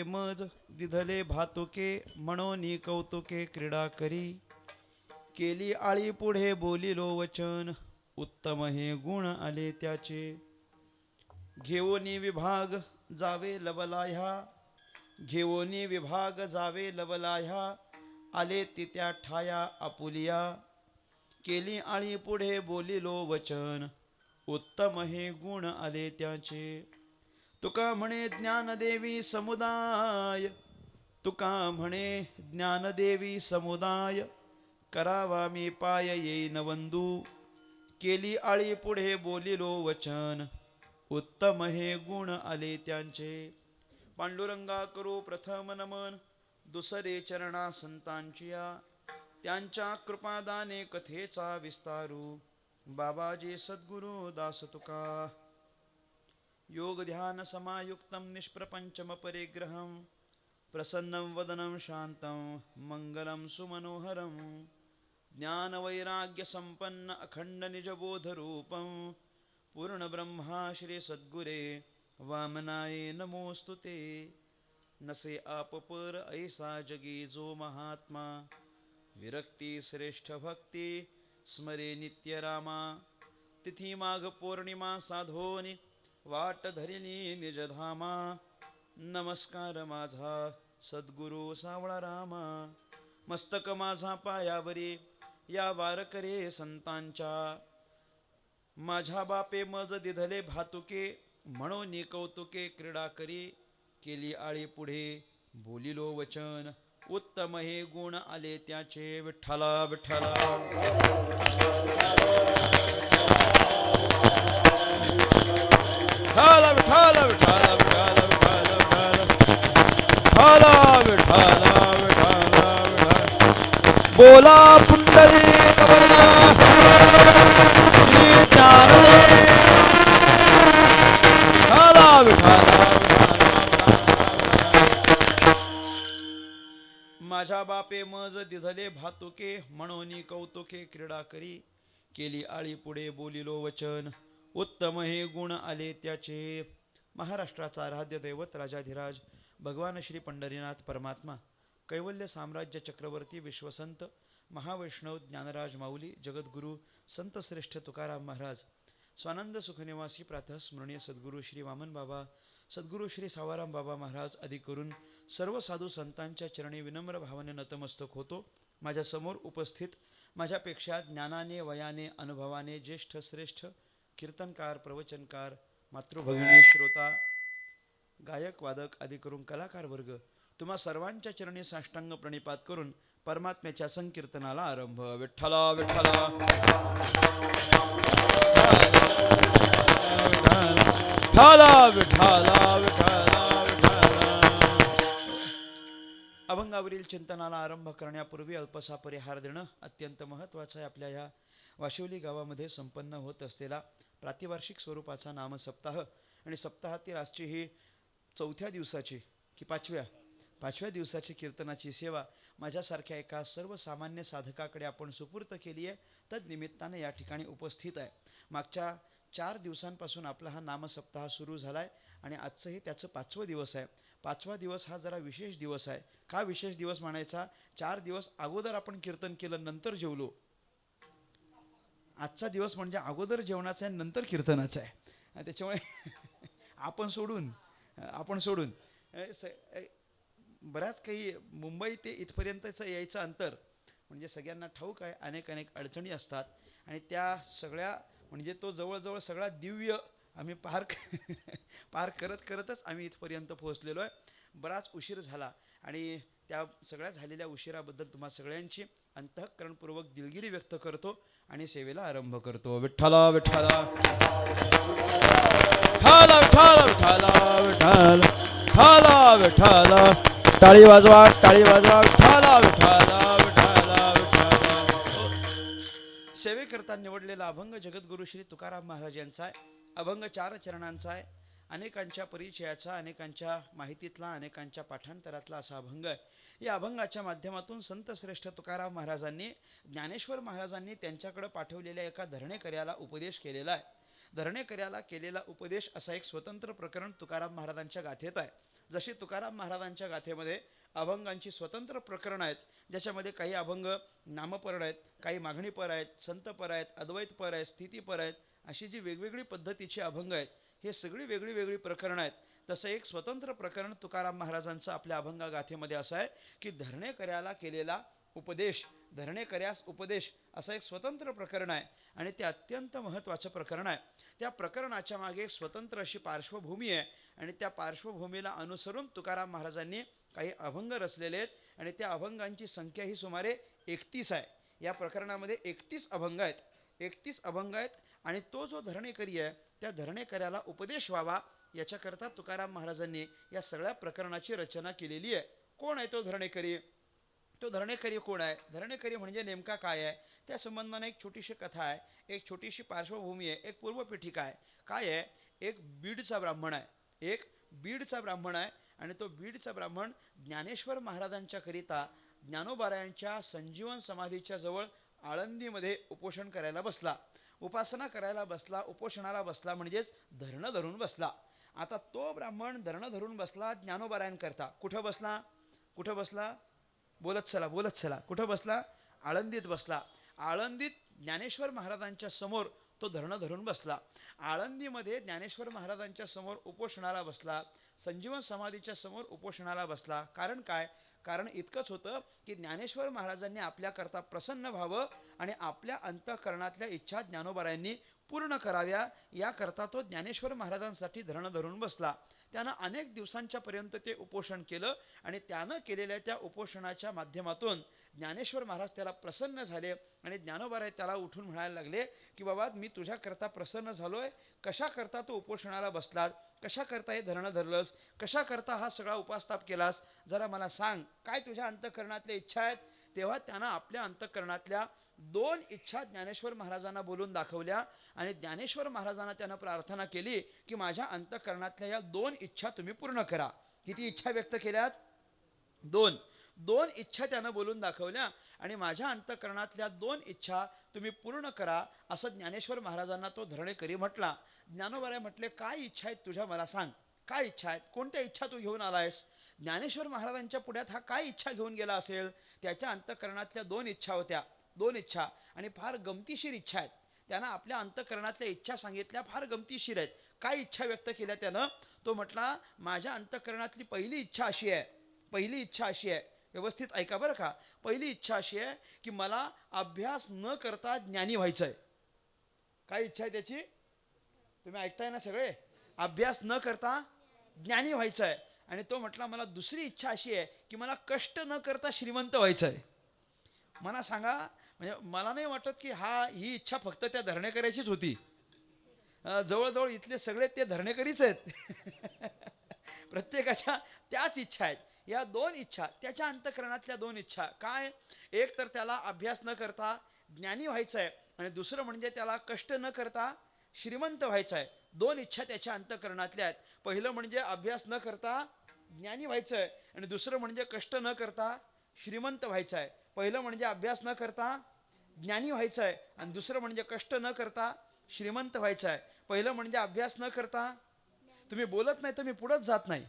मज दिधले भातुके म्हणून कौतुके क्रीडा करी. केली आळी पुढे बोलिलो वचन उत्तम हे गुण आले त्याचे. घेऊनी विभाग जावे लवलाह्या घेऊनी विभाग जावे लवलाह्या आले तित्या ठाया आपुलिया. केली आळी पुढे बोलिलो वचन उत्तम हे गुण आले त्याचे. तुका म्हणे ज्ञानदेवी समुदाय तुका म्हणे ज्ञानदेवी समुदाय करावा मी पाय येईन वंदू. केली आळी पुढे बोलिलो वचन उत्तम हे गुण आले त्यांचे. पांडुरंगा करू प्रथम नमन दुसरे चरणा संतांचिया. त्यांच्या कृपादाने कथेचा विस्तारू बाबाजी सद्गुरु दास तुका. योग ध्यान समायुक्तं निष्प्रपंचम परिग्रहं प्रसन्नं वदनं शांतं मंगलं सुमनोहरं. ज्ञान वैराग्य संपन्न अखंड निजबोध रूपं पूर्ण ब्रह्मा श्री सद्गुरे वामनाये नमोस्तुते. नसे आप पर ऐसा जगी जो महात्मा विरक्ती श्रेष्ठ भक्ती स्मरे नित्य रामा. तिथी माघ पौर्णिमा साधोनी वाट धरिली निजधामा. नमस्कार माझा सद्गुरु सावळा रामा. मस्तक माझा पायावरी या वारकरे संतांच्या. माझ्या बापे मज दिधले भातुके म्हणून कौतुके क्रीडा करी. केली आळी पुढे बोलिलो वचन उत्तम हे गुण आले त्याचे. विठ्ठला विठ्ठला विठ्ठला विठ्ठला विठ्ठला विठ्ठला विठ्ठला विठ्ठला. बोला पुंडलिक वरदा श्री ज्ञानदेव विठ्ठला विठ्ठला. माझ्या बापे मज दिधले भातुके म्हणून कौतुके क्रीडा करी. केली आळी पुढे बोलिलो वचन उत्तम हे गुण आले त्याचे. महाराष्ट्राचा आराध्य दैवत राजाधिराज भगवान श्री पंढरीनाथ परमात्मा कैवल्य साम्राज्य चक्रवर्ती विश्वसंत महावैष्णव ज्ञानराज माऊली जगद्गुरु संत श्रेष्ठ तुकाराम महाराज स्वानंद सुखनिवासी प्रातः स्मरणीय सद्गुरु श्री वामन बाबा सद्गुरु श्री सावाराम बाबा महाराज आदी करून सर्व साधू संतांच्या चरणी विनम्र भावाने नतमस्तक होतो. माझ्या समोर उपस्थित माझ्यापेक्षा ज्ञानाने वयाने अनुभवाने ज्येष्ठ श्रेष्ठ कीर्तनकार प्रवचनकार मातृभगिनी श्रोता गायक वादक आदी करून कलाकार वर्ग तुम्हा सर्वांच्या चरणी साष्टांग प्रणिपात करून परमात्म्याच्या संकीर्तनाला आरंभ. विठ्ठला विठ्ठला विठ्ठला विठ्ठला विठ्ठला. अभंगावरील चिंतनाला आरंभ करण्यापूर्वी अल्पसा परिहार देणं अत्यंत महत्त्वाचं आहे. आपल्या ह्या वाशिवली गावामध्ये संपन्न होत असलेला प्रातिवार्षिक स्वरूपाचा नामसप्ताह आणि सप्ताहातील आजची ही चौथ्या दिवसाची की पाचव्या दिवसाची कीर्तनाची सेवा माझ्यासारख्या एका सर्वसामान्य साधकाकडे आपण सुपूर्त केली आहे. तद्निमित्ताने या ठिकाणी उपस्थित आहे. मागच्या 4 दिवसांपासून आपला हा नामसप्ताह सुरू झाला आहे आणि आजचंही त्याचं 5वं दिवस आहे. 5वा दिवस हा जरा विशेष दिवस आहे. का विशेष दिवस म्हणायचा? 4 दिवस अगोदर आपण कीर्तन केलं नंतर जेवलो. आजचा दिवस म्हणजे अगोदर जेवणाचा आहे नंतर कीर्तनाचा आहे. त्याच्यामुळे आपण सोडून बऱ्याच काही मुंबई ते इथपर्यंतचं यायचं अंतर म्हणजे सगळ्यांना ठाऊक आहे. अनेक अडचणी असतात आणि त्या सगळ्या म्हणजे तो जवळजवळ सगळा दिव्य आम्ही पार करतच आम्ही इथपर्यंत पोहोचलेलो आहे. बराच उशीर झाला आणि त्या सगळ्या झालेल्या उशिराबद्दल तुम्हा सगळ्यांची अंतःकरणपूर्वक दिलगिरी व्यक्त करतो आणि सेवेला आरंभ करतो. विठ्ठला विठ्ठला विठ्ठला विठ्ठला विठ्ठला विठ्ठला. टाळी वाजवा विठ्ठला विठ्ठला विठ्ठला विठ्ठला. सेवेकरता निवडलेला अभंग जगद्गुरु श्री तुकाराम महाराज यांचा आहे. अभंग 4 चरणांचा आहे. अनेकांच्या परिचयाचा अनेकांच्या माहितीतला अनेकांच्या पाठांतरातला असा अभंग आहे. या अभंगाच्या माध्यमातून संत श्रेष्ठ तुकाराम महाराजांनी ज्ञानेश्वर महाराजांनी त्यांच्याकडे पाठवलेल्या एका धरणेकऱ्याला उपदेश केलेला आहे. धरणेकऱ्याला केलेला उपदेश असा एक स्वतंत्र प्रकरण तुकाराम महाराजांच्या गाथेत आहे. जशी तुकाराम महाराजांच्या गाथेमध्ये अभंगांची स्वतंत्र प्रकरणं आहेत, ज्याच्यामध्ये काही अभंग नामपर आहेत, काही मागणीपर आहेत, संतपर आहेत, अद्वैतपर आहेत, स्थितीपर आहेत, अशी जी वेगवेगळी पद्धतीची अभंग आहेत, हे सगळी वेगळी वेगळी प्रकरणं आहेत. तसं एक स्वतंत्र प्रकरण तुकाराम महाराजांचं आपल्या अभंगा गाथेमध्ये असं आहे की धरणेकऱ्याला केलेला उपदेश, धरणेकऱ्यास उपदेश असं एक स्वतंत्र प्रकरण आहे आणि ते अत्यंत महत्त्वाचं प्रकरण आहे. त्या प्रकरणाच्या मागे एक स्वतंत्र अशी पार्श्वभूमी आहे आणि त्या पार्श्वभूमीला अनुसरून तुकाराम महाराजांनी काही अभंग रचलेले आहेत आणि त्या अभंगांची संख्या ही सुमारे 31 आहे. या प्रकरणामध्ये 31 अभंग आहेत, 31 अभंग आहेत आणि तो जो धरणेकरी आहे त्या धरणेकऱ्याला उपदेश व्हावा याच्याकरता तुकाराम महाराजांनी या सगळ्या प्रकरणाची रचना केलेली आहे. कोण आहे तो धरणेकरी? तो धरणेकरी कोण आहे? धरणेकरी म्हणजे नेमका काय आहे? त्या संबंधाने एक छोटीशी कथा आहे, एक छोटीशी पार्श्वभूमी आहे, एक पूर्वपीठिका आहे. काय आहे? एक बीडचा ब्राह्मण आहे, एक बीडचा ब्राह्मण आहे आणि तो बीडचा ब्राह्मण ज्ञानेश्वर महाराजांच्या करिता ज्ञानोबारायांच्या संजीवन समाधीच्या जवळ आळंदीमध्ये उपोषण करायला बसला, उपासना करायला बसला, उपोषणाला बसला म्हणजेच धरणं धरून बसला. आता तो ब्राह्मण धरणं धरून बसला ज्ञानोबारायांकरता. कुठं बसला? कुठं बसला? बोलत चला, बोलत चला. कुठं बसला? आळंदीत बसला. आळंदीत ज्ञानेश्वर महाराजांच्या समोर तो धरणं धरून बसला. आळंदीमध्ये ज्ञानेश्वर महाराजांच्या समोर उपोषणाला बसला, संजीवन समाधीच्या समोर उपोषणाला बसला. कारण काय? कारण इतकंच होतं की ज्ञानेश्वर महाराजांनी आपल्याकरता प्रसन्न व्हावं आणि आपल्या अंतःकरणातल्या इच्छा ज्ञानोबारायांनी पूर्ण कराव्या याकरता तो ज्ञानेश्वर महाराजांसाठी धरणं धरून बसला. त्यानं अनेक दिवसांच्या पर्यंत ते उपोषण केलं आणि त्यानं केलेल्या त्या उपोषणाच्या माध्यमातून ज्ञानेश्वर महाराज त्याला प्रसन्न झाले आणि ज्ञानोबाराय त्याला उठून म्हणायला लागले की बाबा मी तुझ्याकरता प्रसन्न झालोय, कशाकरता तू उपोषणाला बसलास, कशाकरता हे धरणं धरलंस, कशाकरता हा सगळा उपासताप केलास, जरा मला सांग, काय तुझ्या अंतःकरणातल्या इच्छा आहेत? तेव्हा त्यानं आपल्या अंतःकरणातल्या 2 इच्छा ज्ञानेश्वर महाराजांना बोलून दाखवल्या आणि ज्ञानेश्वर महाराजांना त्यानं प्रार्थना केली की माझ्या अंतःकरणातल्या या 2 इच्छा तुम्ही पूर्ण करा. किती इच्छा व्यक्त केल्यात? 2 इच्छा त्यानं बोलून दाखवल्या आणि माझ्या अंतःकरणातल्या 2 इच्छा तुम्ही पूर्ण करा असं ज्ञानेश्वर महाराजांना तो धरणेकरी म्हटला. ज्ञानोबाराय म्हटले काय इच्छा आहेत तुझ्या, मला सांग, काय इच्छा आहेत, कोणत्या इच्छा तू घेऊन आलायस? ज्ञानेश्वर महाराजांच्या पुढ्यात हा काय इच्छा घेऊन गेला असेल? त्याच्या अंतःकरणातल्या 2 इच्छा होत्या, 2 इच्छा आणि फार गमतीशीर इच्छा आहेत. त्यानं आपल्या अंतःकरणातल्या इच्छा सांगितल्या, फार गमतीशीर आहेत. काय इच्छा व्यक्त केल्या त्यानं? तो म्हटला माझ्या अंतःकरणातली पहिली इच्छा अशी आहे, पहिली इच्छा अशी आहे, व्यवस्थित ऐका बरं का. पहिली इच्छा अशी आहे की मला अभ्यास न करता ज्ञानी व्हायचं आहे. काय इच्छा आहे त्याची? तुम्ही ऐकताय ना सगळे? अभ्यास न करता ज्ञानी व्हायचं आहे. आणि तो म्हटला मला दुसरी इच्छा अशी आहे की मला कष्ट न करता श्रीमंत व्हायचं आहे. मला सांगा, म्हणजे मला नाही वाटत की ही इच्छा फक्त त्या धरणेकऱ्याचीच होती. जवळजवळ इथले सगळे ते धरणेकरीच आहेत. प्रत्येकाच्या त्याच इच्छा आहेत. या 2 इच्छा त्याच्या अंतःकरणातल्या 2 इच्छा काय? एक तर त्याला अभ्यास न करता ज्ञानी व्हायचं आहे आणि दुसरं म्हणजे त्याला कष्ट न करता श्रीमंत व्हायचं आहे. 2 इच्छा त्याच्या अंतःकरणातल्या आहेत. पहिलं म्हणजे अभ्यास न करता ज्ञानी व्हायचं आहे आणि दुसरं म्हणजे कष्ट न करता श्रीमंत व्हायचं आहे. पहिलं म्हणजे अभ्यास न करता ज्ञानी व्हायचं आहे आणि दुसरं म्हणजे कष्ट न करता श्रीमंत व्हायचं आहे. पहिलं म्हणजे अभ्यास न करता, तुम्ही बोलत नाही तर मी पुढंच जात नाही.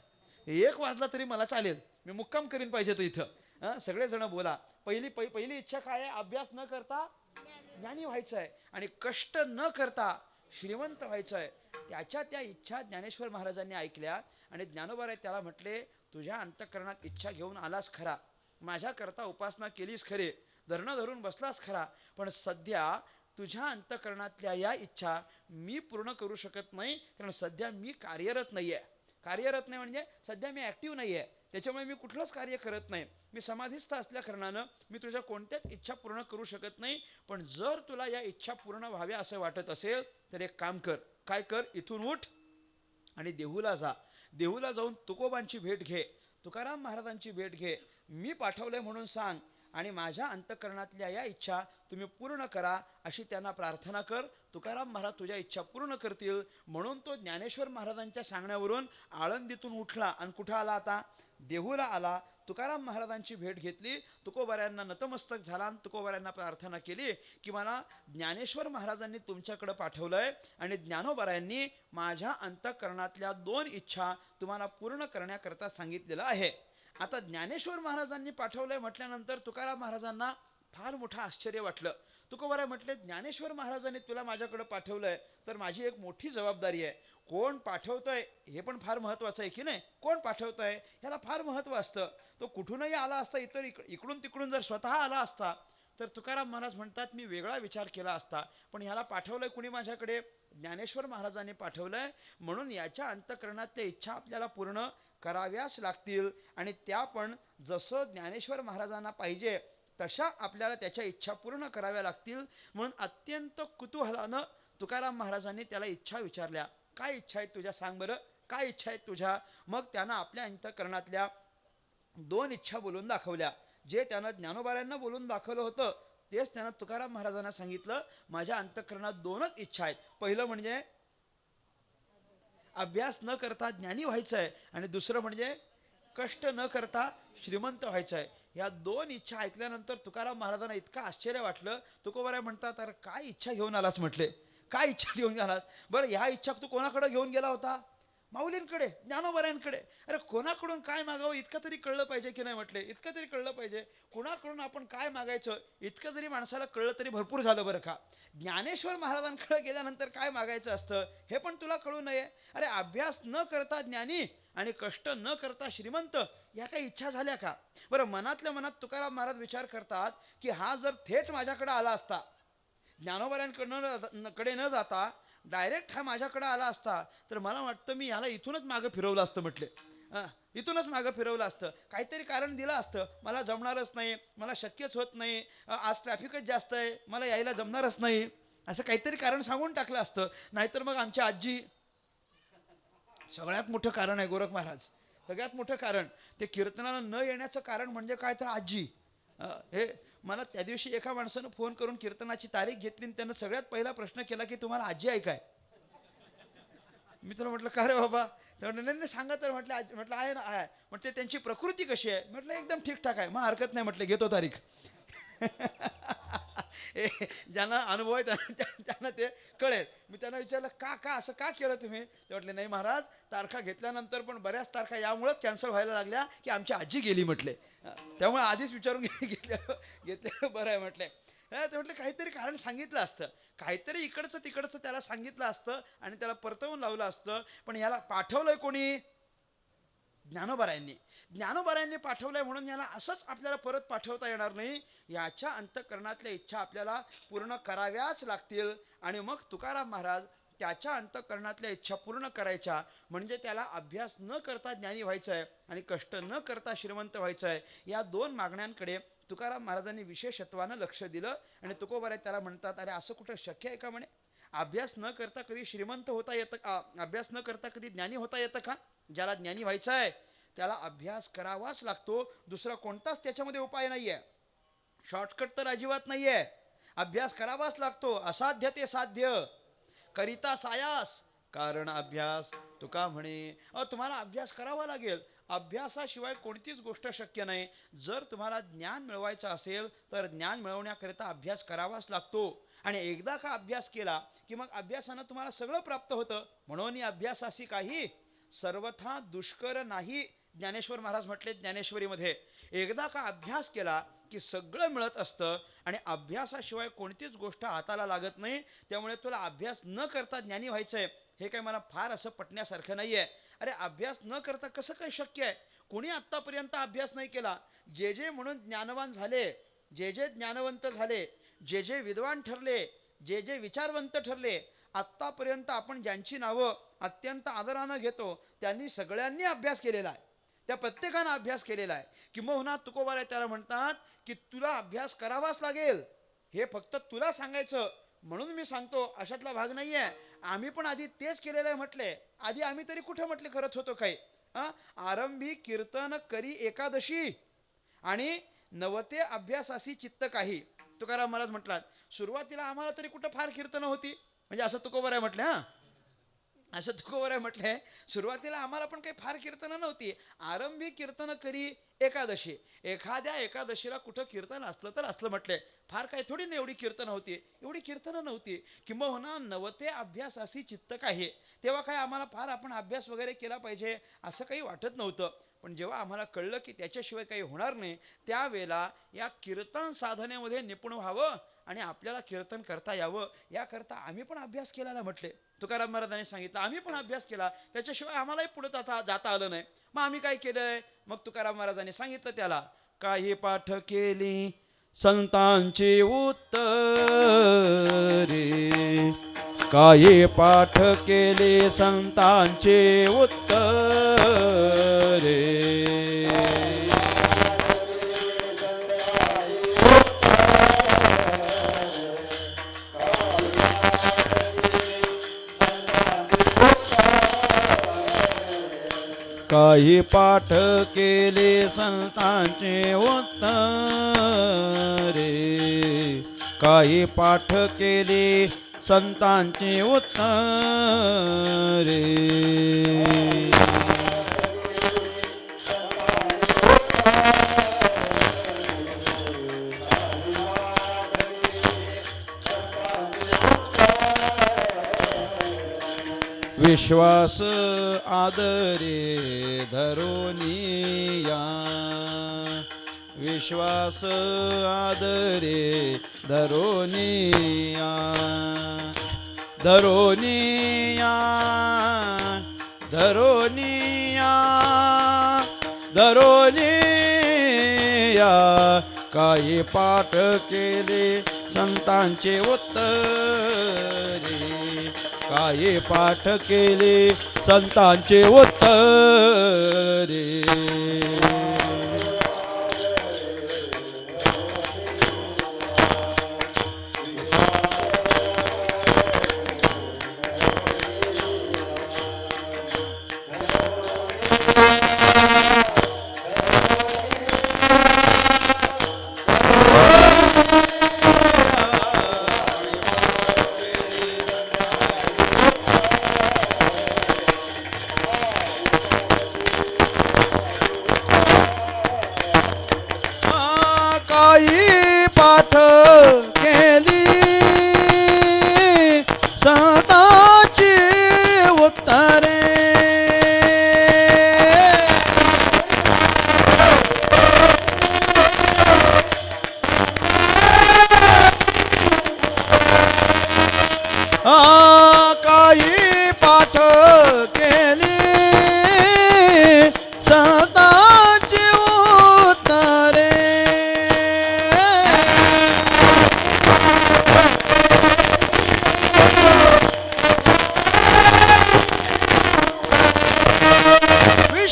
1 वाजला तरी मला चालेल, मी मुक्काम करीन पाहिजे तो इथं. सगळेजण बोला. पहिली इच्छा काय आहे? अभ्यास न करता ज्ञानी व्हायचं आहे आणि कष्ट न करता श्रीमंत व्हायचं आहे. त्याच्या त्या इच्छा ज्ञानेश्वर महाराजांनी ऐकल्या आणि ज्ञानोबाराय त्याला म्हटले तुझ्या अंतःकरणात इच्छा घेऊन आलास खरा, माझ्याकरता उपासना केलीस खरे, धरणं धरून बसलास खरा, पण सध्या तुझ्या अंतःकरणातल्या या इच्छा मी पूर्ण करू शकत नाही, कारण सध्या मी कार्यरत नाही आहे. कार्यरत नाही म्हणजे सध्या मी ॲक्टिव्ह नाही आहे, त्याच्यामुळे मी कुठलंच कार्य करत नाही. मी समाधीस्थ असल्या कारणानं मी तुझ्या कोणत्याच इच्छा पूर्ण करू शकत नाही. पण जर तुला या इच्छा पूर्ण व्हाव्या असं वाटत असेल तर एक काम कर. काय कर? इथून उठ आणि देहूला जा. देहूला जाऊन तुकोबांची भेट घे, तुकाराम महाराजांची भेट घे. मी पाठवलंय म्हणून सांग आणि माझ्या अंतःकरणातल्या या इच्छा तुम्ही पूर्ण करा अशी त्यांना प्रार्थना कर. तुकाराम महाराज तुझ्या इच्छा पूर्ण करतील. म्हणून तो ज्ञानेश्वर महाराजांच्या सांगण्यावरून आळंदीतून उठला आणि कुठं आला आता? देहूला आला. तुकाराम महाराजांची भेट घेतली. तुकोबाऱ्यांना नतमस्तक झाला आणि तुकोबाऱ्यांना प्रार्थना केली की मला ज्ञानेश्वर महाराजांनी तुमच्याकडं पाठवलंय आणि ज्ञानोबाऱ्यांनी माझ्या अंतःकरणातल्या 2 इच्छा तुम्हाला पूर्ण करण्याकरता सांगितलेलं आहे. आता ज्ञानेश्वर महाराजांनी पाठवलंय म्हटल्यानंतर तुकाराम महाराजांना फार मोठं आश्चर्य वाटलं. तुकोबाराय म्हटले ज्ञानेश्वर महाराजांनी तुला माझ्याकडे पाठवलंय तर माझी एक मोठी जबाबदारी आहे. कोण पाठवतंय हे पण फार महत्वाचं आहे की नाही? कोण पाठवतंय ह्याला फार महत्व असतं. तो कुठूनही आला असता, इकडून तिकडून जर स्वतः आला असता तर तुकाराम महाराज म्हणतात मी वेगळा विचार केला असता, पण ह्याला पाठवलंय कुणी माझ्याकडे? ज्ञानेश्वर महाराजांनी पाठवलंय. म्हणून याच्या अंतःकरणातल्या इच्छा आपल्याला पूर्ण कराव्याच लागतील आणि त्या पण जसं ज्ञानेश्वर महाराजांना पाहिजे तशा आपल्याला त्याच्या इच्छा पूर्ण कराव्या लागतील. म्हणून अत्यंत कुतूहलानं तुकाराम महाराजांनी त्याला इच्छा विचारल्या. काय इच्छा आहेत तुझ्या? सांग बरं, काय इच्छा आहेत तुझ्या? मग त्यानं आपल्या अंतःकरणातल्या 2 इच्छा बोलून दाखवल्या. जे त्यानं ज्ञानोबाऱ्यांना बोलून दाखवलं होतं तेच त्यानं तुकाराम महाराजांना सांगितलं. माझ्या अंतःकरणात 2च इच्छा आहेत. पहिलं म्हणजे अभ्यास न करता ज्ञानी व्हायचं आहे आणि दुसरं म्हणजे कष्ट न करता श्रीमंत व्हायचं आहे. या 2 इच्छा ऐकल्यानंतर तुकाराम महाराजांना इतकं आश्चर्य वाटलं. तुकोबाराय म्हणतात अरे काय इच्छा घेऊन आलास? म्हटले काय इच्छा घेऊन आलास? बरं ह्या इच्छा तू कोणाकडे घेऊन गेला होता? माऊलींकडे, ज्ञानोबाऱ्यांकडे. अरे कोणाकडून काय मागावं इतकं तरी कळलं पाहिजे की नाही? म्हटले इतकं तरी कळलं पाहिजे. कोणाकडून आपण काय मागायचं इतकं जरी माणसाला कळलं तरी भरपूर झालं बरं का. ज्ञानेश्वर महाराजांकडे गेल्यानंतर काय मागायचं असतं हे पण तुला कळू नये. अरे अभ्यास न करता ज्ञानी आणि कष्ट न करता श्रीमंत या काही इच्छा झाल्या का? बरं मनातल्या मनात तुकाराम महाराज विचार करतात की हा जर थेट माझ्याकडे आला असता, ज्ञानोबाऱ्यांकडे न जाता डायरेक्ट हा माझ्याकडे आला असता तर मला वाटतं मी ह्याला इथूनच मागं फिरवलं असतं. म्हटले इथूनच मागं फिरवलं असतं. काहीतरी कारण दिलं असतं. मला जमणारच नाही, मला शक्यच होत नाही, आज ट्रॅफिकच जास्त आहे, मला यायला जमणारच नाही, असं काहीतरी कारण सांगून टाकलं असतं. नाहीतर मग आमची आजी, सगळ्यात मोठं कारण आहे गोरख महाराज, सगळ्यात मोठं कारण ते कीर्तनाला न येण्याचं कारण म्हणजे काय तर आजी. हे मला त्या दिवशी एका माणसानं फोन करून कीर्तनाची तारीख घेतली आणि त्यानं सगळ्यात पहिला प्रश्न केला की तुम्हाला आजी आहे काय? मी तुला म्हटलं का रे बाबा? तर नाही सांगा तर. म्हटलं आहे ना आहे. म्हटलं त्यांची प्रकृती कशी आहे? म्हटलं एकदम ठीकठाक आहे. मग हरकत नाही म्हटलं घेतो तारीख. ज्यांना अनुभव आहे त्यांना ते कळेल. मी त्यांना विचारलं का असं का केलं तुम्ही? ते म्हटले नाही महाराज तारखा घेतल्यानंतर पण बऱ्याच तारखा यामुळेच कॅन्सल व्हायला लागल्या की आमची आजी गेली म्हटले. त्यामुळे आधीच विचारून घेतलं बरं आहे म्हटले. ते म्हटलं काहीतरी कारण सांगितलं असतं, काहीतरी इकडचं तिकडचं त्याला सांगितलं असतं आणि त्याला परतवून लावलं असतं. पण याला पाठवलंय कोणी? ज्ञानोबाऱ्यांनी. ज्ञानोबाऱ्यांनी पाठवलंय म्हणून याला असंच आपल्याला परत पाठवता येणार नाही. याच्या अंतःकरणातल्या इच्छा आपल्याला पूर्ण कराव्याच लागतील. आणि मग तुकाराम महाराज त्याच्या अंतःकरणातल्या इच्छा पूर्ण करायच्या म्हणजे त्याला अभ्यास न करता ज्ञानी व्हायचं आहे आणि कष्ट न करता श्रीमंत व्हायचं आहे. या 2 मागण्यांकडे तुकाराम महाराजांनी विशेषत्वानं लक्ष दिलं. आणि तुकोबाराय त्याला म्हणतात अरे असं कुठं शक्य आहे का? म्हणे अभ्यास न करता कधी श्रीमंत होता येतं का? अभ्यास न करता कधी ज्ञानी होता येतं का? ज्याला ज्ञानी व्हायचं आहे त्याला अभ्यास करावाच लागतो. दुसरा कोणताच त्याच्यामध्ये उपाय नाही आहे. शॉर्टकट तर अजिबात नाही आहे. अभ्यास करावाच लागतो. असाध्य ते साध्य करिता सायास कारण अभ्यास. तुका म्हणे तुम्हाला अभ्यास करावा लागेल. अभ्यासाशिवाय कोणतीच गोष्ट शक्य नाही. जर तुम्हाला ज्ञान मिळवायचं असेल तर ज्ञान मिळवण्याकरिता अभ्यास करावाच लागतो. आणि एकदा का अभ्यास केला की मग अभ्यासानं तुम्हाला सगळं प्राप्त होतं. म्हणून अभ्यासाशी काही सर्वथा दुष्कर नाही. ज्ञानेश्वर महाराज म्हटले ज्ञानेश्वरीमध्ये एकदा का अभ्यास केला की सगळं मिळत असतं आणि अभ्यासाशिवाय कोणतीच गोष्ट हाताला लागत नाही. त्यामुळे तुला अभ्यास न करता ज्ञानी व्हायचं आहे हे काय मला फार असं पटण्यासारखं नाही आहे. अरे अभ्यास न करता कसं काय शक्य आहे? कोणी आत्तापर्यंत अभ्यास नाही केला. जे म्हणून ज्ञानवान झाले, जे ज्ञानवंत झाले, जे विद्वान ठरले, जे विचारवंत ठरले, आत्तापर्यंत आपण ज्यांची नावं अत्यंत आदरानं घेतो त्यांनी सगळ्यांनी अभ्यास केलेला आहे. त्या प्रत्येकानं अभ्यास केलेला आहे. किंबहुना तुकोबाराय त्याला म्हणतात की तुला अभ्यास करावाच लागेल. हे फक्त तुला सांगायचं म्हणून मी सांगतो अशातला भाग नाही आहे. आम्ही पण आधी तेच केलेलं आहे म्हटले. आधी आम्ही तरी कुठं म्हटले करत होतो काही? आरंभी कीर्तन करी एकादशी आणि नवते अभ्यासासी चित्त काही. तुकाराम महाराज म्हटलात सुरुवातीला आम्हाला तरी कुठं फार कीर्तन होती, म्हणजे असं तुकोबराय म्हटलं. हा, असं तुकोबराय म्हटलंय सुरुवातीला आम्हाला पण काही फार कीर्तनं नव्हती. आरंभी कीर्तन करी एकादशी. एखाद्या एकादशीला कुठं कीर्तन असलं तर असलं म्हटलंय. फार काही थोडी ना एवढी कीर्तन होती, एवढी कीर्तनं नव्हती. किंबहुना नवते अभ्यासासी चित्त काही. तेव्हा काय आम्हाला फार आपण अभ्यास वगैरे केला पाहिजे असं काही वाटत नव्हतं. पण जेव्हा आम्हाला कळलं की त्याच्याशिवाय काही होणार नाही, त्यावेळेला या कीर्तन साधनेमध्ये निपुण व्हावं आणि आपल्याला कीर्तन करता यावं याकरता आम्ही पण अभ्यास केला म्हटले. तुकाराम महाराजांनी सांगितलं आम्ही पण अभ्यास केला, त्याच्याशिवाय आम्हालाही पुढे जाता आलं नाही. मग आम्ही काय केलंय, मग तुकाराम महाराजांनी सांगितलं त्याला, काही पाठ केली संतांची उत्तरे, काही पाठ केले संतांचे उत्तरे. काही पाठ केले संतांचे उत्तरे, काही पाठ केले संतांचे उत्तरे. विश्वास आदरे धरोनिया, विश्वास आदरे धरोनिया, धरोनिया, धरोनिया, धरोनिया. काही पाठ केले संतांचे उत्तरे, काही पाठ केले संतांचे उत्तरे. काही पाठ केली संतांची उत्तरे.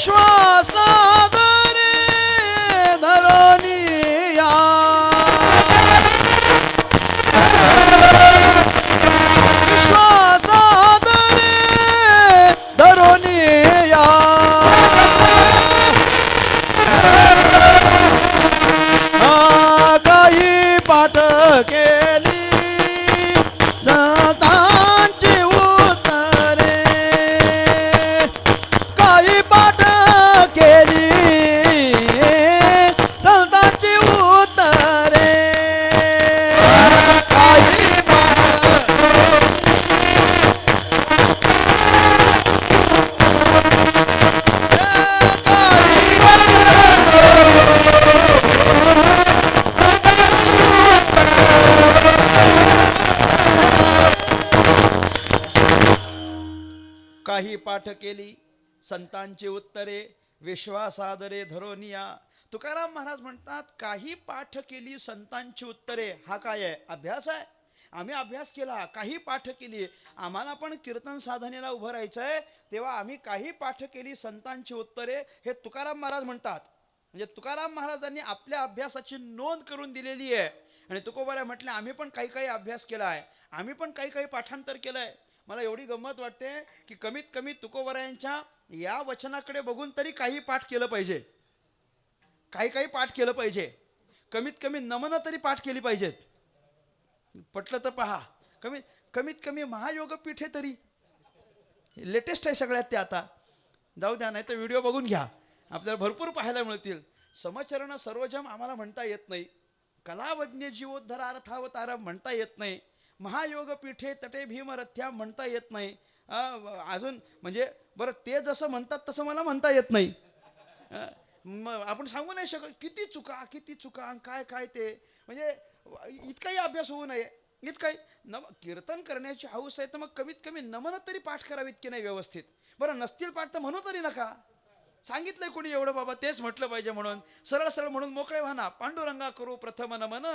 विश्वासादरे धरोनिया, पाठ केली संतांची उत्तरे, काही पाठ केली संतांची उत्तरे. काही काही पाठ केली संतांची उत्तरे, विश्वासादरे धरोनिया. तुकाराम महाराज म्हणतात काही पाठ केली संतांची उत्तरे. हा काय आहे? अभ्यास आहे. आम्ही अभ्यास केला, काही पाठ केली. आम्हाला पण कीर्तन साधनेला उभं राहायचं आहे, तेव्हा आम्ही काही पाठ केली संतांची उत्तरे, हे तुकाराम महाराज म्हणतात. म्हणजे तुकाराम महाराजांनी आपल्या अभ्यासाची नोंद करून दिलेली आहे. आणि तुकोबारा म्हटलं आम्ही पण काही काही अभ्यास केला आहे, आम्ही पण काही काही पाठांतर केलंय. मला एवढी गंमत वाटते की कमीत कमी तुकोबरायांच्या या वचनाकडे बघून तरी काही पाठ केलं पाहिजे, काही काही पाठ केलं पाहिजे. कमीत कमी नमनं तरी पाठ केली पाहिजेत. पटलं तर पहा. कमीत कमी महायोगपीठे तरी लेटेस्ट आहे सगळ्यात ते आता. जाऊ द्या, नाही तर व्हिडिओ बघून घ्या, आपल्याला भरपूर पाहायला मिळतील. समचरण सर्वजम आम्हाला म्हणता येत नाही, कलावज्ञ जीवोद्धरार्थावतार म्हणता येत नाही, महायोगपीठे तटे भीमरथ्या म्हणता येत नाही. अजून म्हणजे बरं ते जसं म्हणतात तसं मला म्हणता येत नाही. आपण सांगू नाही शकत किती चुका काय काय ते, म्हणजे इतकाही अभ्यास होऊ नये. इतकाही कीर्तन करण्याची हौस आहे तर मग कमीत कमी नमन तरी पाठ करावीत की नाही व्यवस्थित. बरं नसतील पाठ तर म्हणू तरी नका. सांगितलंय कोणी एवढं बाबा, तेच म्हटलं पाहिजे म्हणून सरळ सरळ म्हणून मोकळे व्हा. पांडुरंगा करू प्रथम नमन,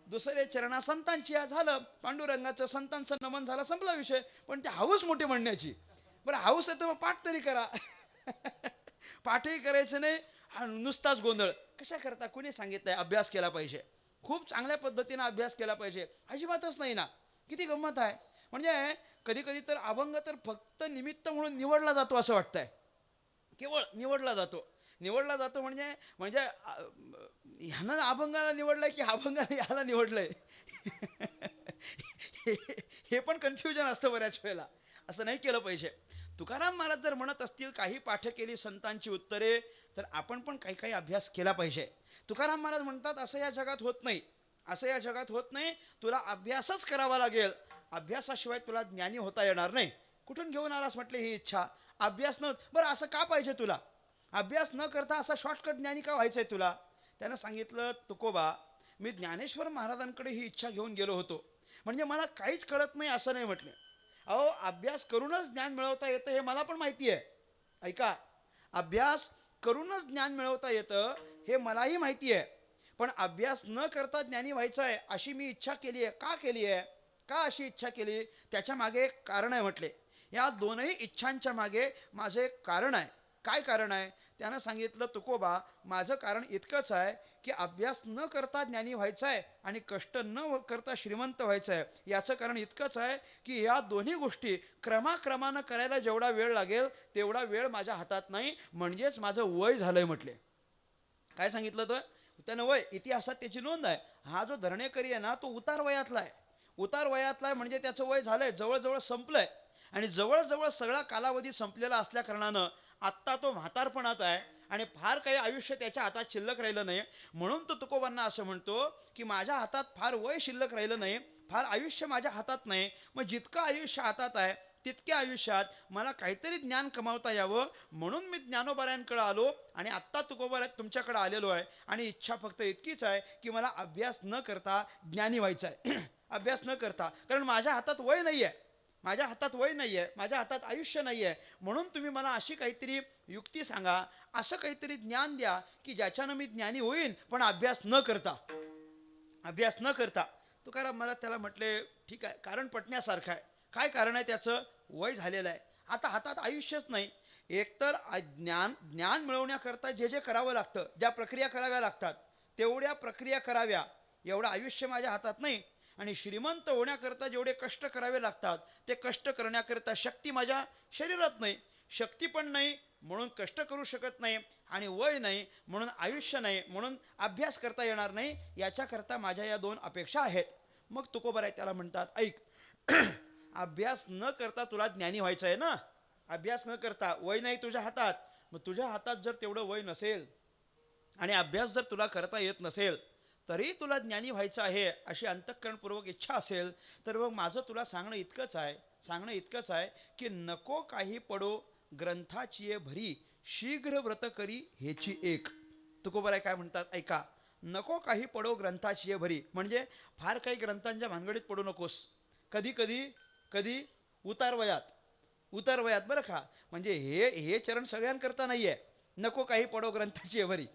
दुसरे चरणा संतांची. झालं पांडुरंगाचं संतांचं नमन झालं, संपला विषय. पण ते हौस मोठी म्हणण्याची. बरं हौस आहे तर मग पाठ तरी करा. पाठही करायचं नाही, नुसताच गोंधळ कशा करता. कोणी सांगितलंय अभ्यास केला पाहिजे, खूप चांगल्या पद्धतीने अभ्यास केला पाहिजे? अजिबातच नाही ना. किती गंमत आहे. म्हणजे कधी कधी तर अभंग तर फक्त निमित्त म्हणून निवडला जातो असं वाटतंय. केवळ निवडला जातो म्हणजे म्हणजे ह्यानं अभंगाला निवडलंय की अभंगाने ह्याला निवडलंय. हे पण कन्फ्युजन असतं बऱ्याच वेळेला. असं नाही केलं पाहिजे. तुकाराम महाराज जर म्हणत असतील काही पाठ केली संतांची उत्तरे, तर आपण पण काही काही अभ्यास केला पाहिजे. तुकाराम महाराज म्हणतात असं या जगात होत नाही, असं या जगात होत नाही. तुला अभ्यासच करावा लागेल, अभ्यासाशिवाय तुला ज्ञानी होता येणार नाही. कुठून घेऊन आलास म्हटले ही इच्छा. अभ्यास न बरं असं का पाहिजे तुला, अभ्यास न करता असा शॉर्टकट ज्ञानी का व्हायचंय तुला. त्यानं सांगितलं तुकोबा, मी ज्ञानेश्वर महाराजांकडे ही इच्छा घेऊन गेलो होतो, म्हणजे मला काहीच कळत नाही असं नाही म्हटलं. अहो अभ्यास करूनच ज्ञान मिळवता येतं हे मला पण माहिती आहे. ऐका, अभ्यास करूनच ज्ञान मिळवता येतं हे मलाही माहिती आहे. पण अभ्यास न करता ज्ञानी व्हायचं आहे अशी मी इच्छा केली आहे. का केली आहे, का अशी इच्छा केली, त्याच्या मागे एक कारण आहे म्हटले. या दोनही इच्छांच्या मागे माझं एक कारण आहे. काय कारण आहे त्यानं सांगितलं, तुकोबा माझं कारण इतकंच आहे की अभ्यास न करता ज्ञानी व्हायचं आहे आणि कष्ट न करता श्रीमंत व्हायचं आहे. याचं कारण इतकंच आहे की या दोन्ही गोष्टी क्रमाक्रमानं करायला जेवढा वेळ लागेल तेवढा वेळ माझ्या हातात नाही, म्हणजेच माझं वय झालंय म्हटले. काय सांगितलं तर त्यानं वय, इतिहासात त्याची नोंद आहे. हा जो धरणेकरी आहे ना तो उतार वयातला आहे. उतार वयातला आहे म्हणजे त्याचं वय झालंय, जवळजवळ संपलंय. आणि जवळजवळ सगळा कालावधी संपलेला असल्या कारणानं आत्ता तो म्हातारपणात आहे आणि फार काही आयुष्य त्याच्या हातात शिल्लक राहिलं नाही. म्हणून तो तुकोबांना असं म्हणतो की माझ्या हातात फार वय शिल्लक राहिलं नाही, फार आयुष्य माझ्या हातात नाही. मग जितकं आयुष्य हातात आहे तितक्या आयुष्यात मला काहीतरी ज्ञान कमावता यावं, म्हणून मी ज्ञानोबाऱ्यांकडे आलो आणि आत्ता तुकोबा तुमच्याकडे आलेलो आहे. आणि इच्छा फक्त इतकीच आहे की मला अभ्यास न करता ज्ञानी व्हायचं आहे. अभ्यास न करता, कारण माझ्या हातात वय नाही आहे, माझ्या हातात वय नाही आहे, माझ्या हातात आयुष्य नाही आहे. म्हणून तुम्ही मला अशी काहीतरी युक्ती सांगा, असं काहीतरी ज्ञान द्या की ज्याच्यानं मी ज्ञानी होईन, पण अभ्यास न करता. अभ्यास न करता. तुकाराम मला त्याला म्हटले ठीक आहे, कारण पटण्यासारखं आहे. काय कारण आहे त्याचं, वय झालेलं आहे, आता हातात आयुष्यच नाही. एकतर ज्ञान मिळवण्याकरता जे जे करावं लागतं, ज्या प्रक्रिया कराव्या लागतात तेवढ्या प्रक्रिया कराव्या, एवढं आयुष्य माझ्या हातात नाही. आणि श्रीमंत होण्याकरता जेवढे कष्ट करावे लागतात ते कष्ट करण्याकरता शक्ती माझ्या शरीरात नाही. शक्ती पण नाही म्हणून कष्ट करू शकत नाही, आणि वय नाही म्हणून आयुष्य नाही, म्हणून अभ्यास करता येणार नाही. याच्याकरता माझ्या या दोन अपेक्षा आहेत. मग तुकोबर आहे त्याला म्हणतात, ऐक, अभ्यास न करता तुला ज्ञानी व्हायचं आहे ना, अभ्यास न करता, वय नाही तुझ्या हातात. मग तुझ्या हातात जर तेवढं वय नसेल आणि अभ्यास जर तुला करता येत नसेल, तरी तुला ज्ञानी व्हायचं आहे अशी अंतःकरणपूर्वक इच्छा असेल, तर मग माझं तुला सांगणं इतकंच आहे की नको काही पडो ग्रंथाची ये भरी, शीघ्र व्रत करी हेची एक. तुकोबराय काय म्हणतात ऐका, नको काही पडो ग्रंथाची ये भरी, म्हणजे फार काही ग्रंथांच्या भानगडीत पडू नकोस. कधी उतार वयात बरं का, म्हणजे हे चरण सगळ्यांकरता नाही आहे. नको काही पडो ग्रंथाची ये भरी,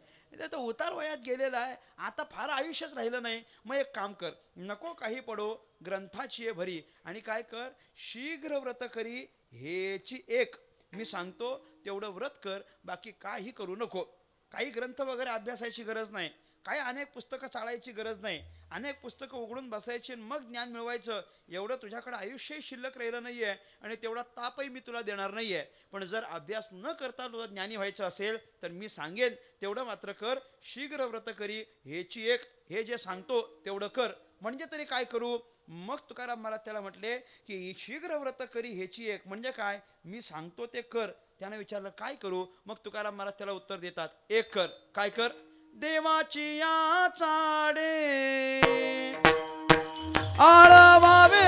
तो उतार वयात गेलेला आहे, आता फार आयुष्यच राहिलं नाही. मग एक काम कर, नको काही पडो ग्रंथाची ये भरी, आणि काय कर, शीघ्र व्रत करी हेची एक. मी सांगतो तेवढं व्रत कर, बाकी काही करू नको. काही ग्रंथ वगैरे अभ्यासाची गरज नाही. काय अनेक पुस्तकं चाळायची गरज नाही, अनेक पुस्तकं उघडून बसायची मग ज्ञान मिळवायचं, एवढं तुझ्याकडे आयुष्यही शिल्लक राहिलं नाही आहे आणि तेवढा तापही मी तुला देणार नाही आहे. पण जर अभ्यास न करता तुला ज्ञानी व्हायचं असेल तर मी सांगेन तेवढं मात्र कर. शीघ्र व्रत करी ह्याची एक, हे जे सांगतो तेवढं कर. म्हणजे तरी काय करू? मग तुकाराम महाराज त्याला म्हटले की शीघ्र व्रत करी ह्याची एक म्हणजे काय? मी सांगतो ते कर. त्यानं विचारलं काय करू? मग तुकाराम महाराज त्याला उत्तर देतात, एक कर. काय कर? देवाची या चाडे आळवावे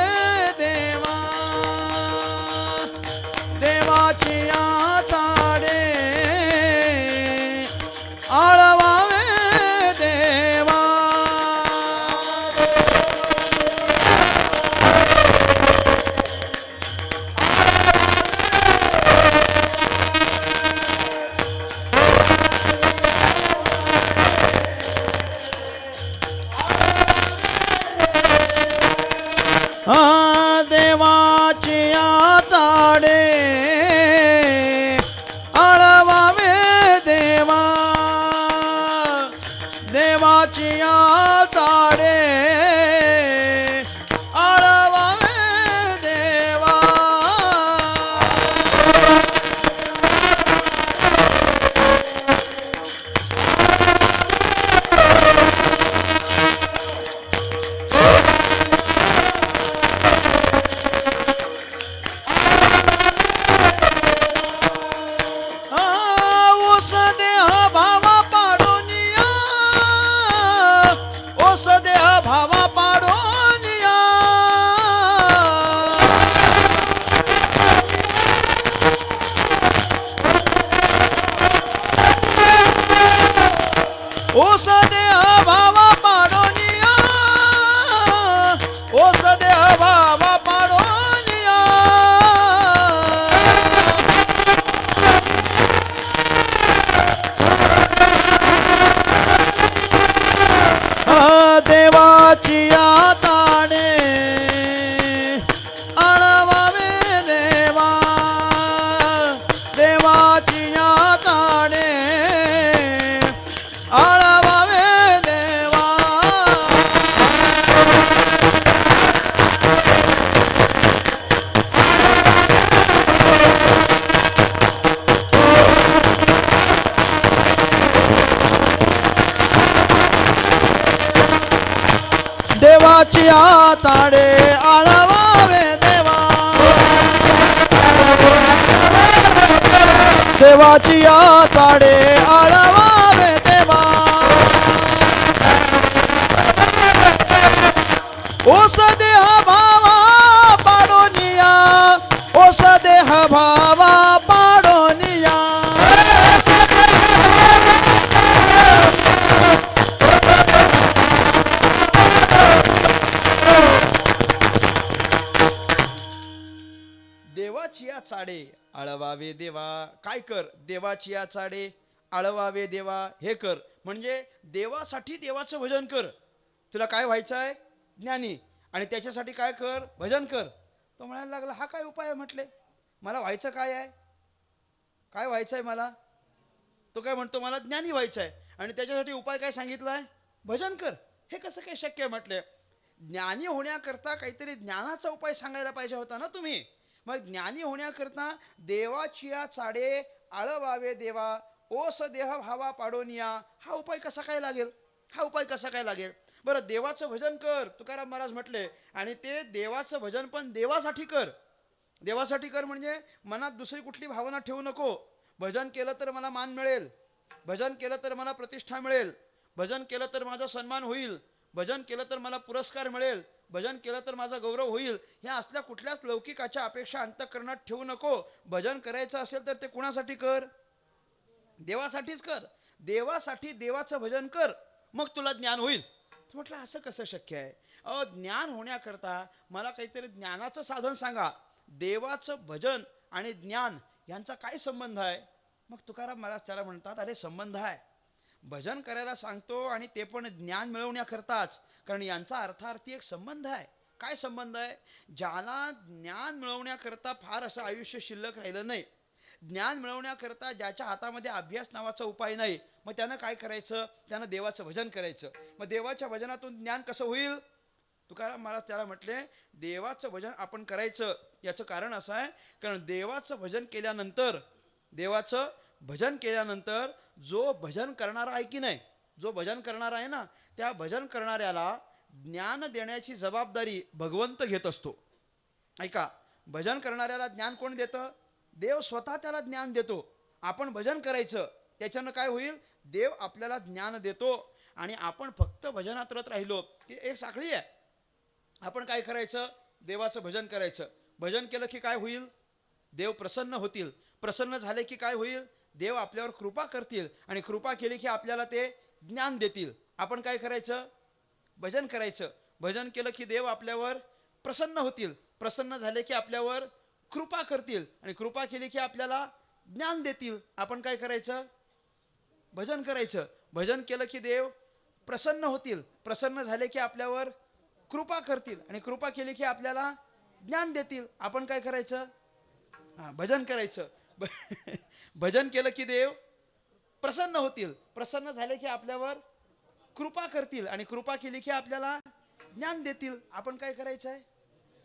देवा, देवाची या चाडे आळवावे देवा. देवाची आचाडे आळवावे देवा, देवाची आचाडे आळवावे देवा. ओस देह भावा पाडोनिया, ओस देह भावा पाडोनिया. देवाची आचाडे आळवावे देवा, देवाची आचाडे आळवावे देवा. देवाची आचाडे आळवावे देवा, देवाची आचाडे आळवावे देवा. ओस देह भावा पाडोनिया, ओस देह भावा पाडोनिया. देवाची या चाडे आळवावे देवा. काय कर? देवाची या चाडे आळवावे देवा हे कर. म्हणजे देवासाठी देवाचं भजन कर. तुला काय व्हायचं आहे? ज्ञानी. आणि त्याच्यासाठी काय कर? भजन कर. तो म्हणायला लागला हा काय उपाय आहे? म्हटले मला व्हायचं काय आहे? काय व्हायचं आहे मला? तो काय म्हणतो मला ज्ञानी व्हायचं आहे आणि त्याच्यासाठी उपाय काय सांगितला आहे? भजन कर. हे कसं काय शक्य आहे? म्हटले ज्ञानी होण्याकरता काहीतरी ज्ञानाचा उपाय सांगायला पाहिजे होता ना तुम्ही. मग ज्ञानी होण्याकरता देवाची या चाडे आळवावे देवा, ओस देह भावा पाडोनिया हा उपाय कसा काय लागेल? हा उपाय कसा काय लागेल? बरं देवाचं भजन कर तुकाराम महाराज म्हटले. आणि ते देवाचं भजन पण देवासाठी कर. देवासाठी कर म्हणजे मनात दुसरी कुठली भावना ठेवू नको. भजन केलं तर मला मान मिळेल, भजन केलं तर मला प्रतिष्ठा मिळेल, भजन केलं तर माझा सन्मान होईल, भजन केलं तर मला पुरस्कार मिळेल, भजन केलं तर माझा गौरव होईल, ह्या असल्या कुठल्याच लौकिकाच्या अपेक्षा अंतःकरणात ठेवू नको. भजन करायचं असेल तर ते कुणासाठी कर? देवासाठीच कर. देवासाठी देवाचं भजन कर, मग तुला ज्ञान होईल. म्हटलं असं कसं शक्य आहे? ज्ञान होण्याकरता मला काहीतरी ज्ञानाचं साधन सांगा. देवाचं भजन आणि ज्ञान यांचा काय संबंध आहे? मग तुकाराम महाराज त्याला म्हणतात अरे संबंध आहे. भजन करायला सांगतो आणि ते पण ज्ञान मिळवण्याकरताच, कारण यांचा अर्थार्थी एक संबंध आहे. काय संबंध आहे? ज्याला ज्ञान मिळवण्याकरता फार असं आयुष्य शिल्लक राहिलं नाही, ज्ञान मिळवण्याकरता ज्याच्या हातामध्ये अभ्यास नावाचा उपाय नाही, मग त्यानं काय करायचं, त्यानं देवाचं भजन करायचं. मग देवाच्या भजनातून ज्ञान कसं होईल? तुकाराम महाराज त्याला म्हटले, देवाचं भजन आपण करायचं. याचं कारण असं आहे, कारण देवाचं भजन केल्यानंतर, देवाचं भजन केल्यानंतर जो भजन करणारा आहे की नाही, जो भजन करणारा आहे ना, त्या भजन करणाऱ्याला ज्ञान देण्याची जबाबदारी भगवंत घेत असतो. ऐका, भजन करणाऱ्याला ज्ञान कोण देतं? देव स्वतः त्याला ज्ञान देतो. आपण भजन करायचं, त्याच्यानं काय होईल? देव आपल्याला ज्ञान देतो. आणि आपण फक्त भजनात रत राहिलो की एक साखळी आहे. आपण काय करायचं? देवाचं भजन करायचं. भजन केलं की काय होईल? देव प्रसन्न होतील. प्रसन्न झाले की काय होईल? देव आपल्यावर कृपा करतील. आणि कृपा केली की आपल्याला ते ज्ञान देतील. आपण काय करायचं? भजन करायचं. भजन केलं की देव आपल्यावर प्रसन्न होतील. प्रसन्न झाले की आपल्यावर कृपा करतील. आणि कृपा केली की आपल्याला ज्ञान देतील. आपण काय करायचं? भजन करायचं. भजन केलं की देव प्रसन्न होतील. प्रसन्न झाले की आपल्यावर कृपा करतील. आणि कृपा केली की आपल्याला ज्ञान देतील. आपण काय करायचं? भजन करायचं. भजन केलं की देव प्रसन्न होतील. प्रसन्न झाले की आपल्यावर कृपा करतील. आणि कृपा केली की आपल्याला ज्ञान देतील. आपण काय करायचं आहे?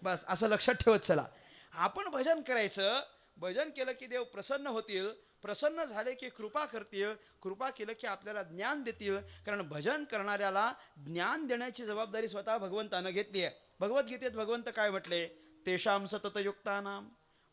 बस असं लक्षात ठेवत चला. आपण भजन करायचं. भजन केलं की देव प्रसन्न होतील. प्रसन्न झाले की कृपा करतील. कृपा केलं की आपल्याला ज्ञान देतील. कारण भजन करणाऱ्याला ज्ञान देण्याची जबाबदारी स्वतः भगवंतानं घेतली आहे. भगवद्गीतेत भगवंत काय म्हटले? तेषां सततयुक्तानां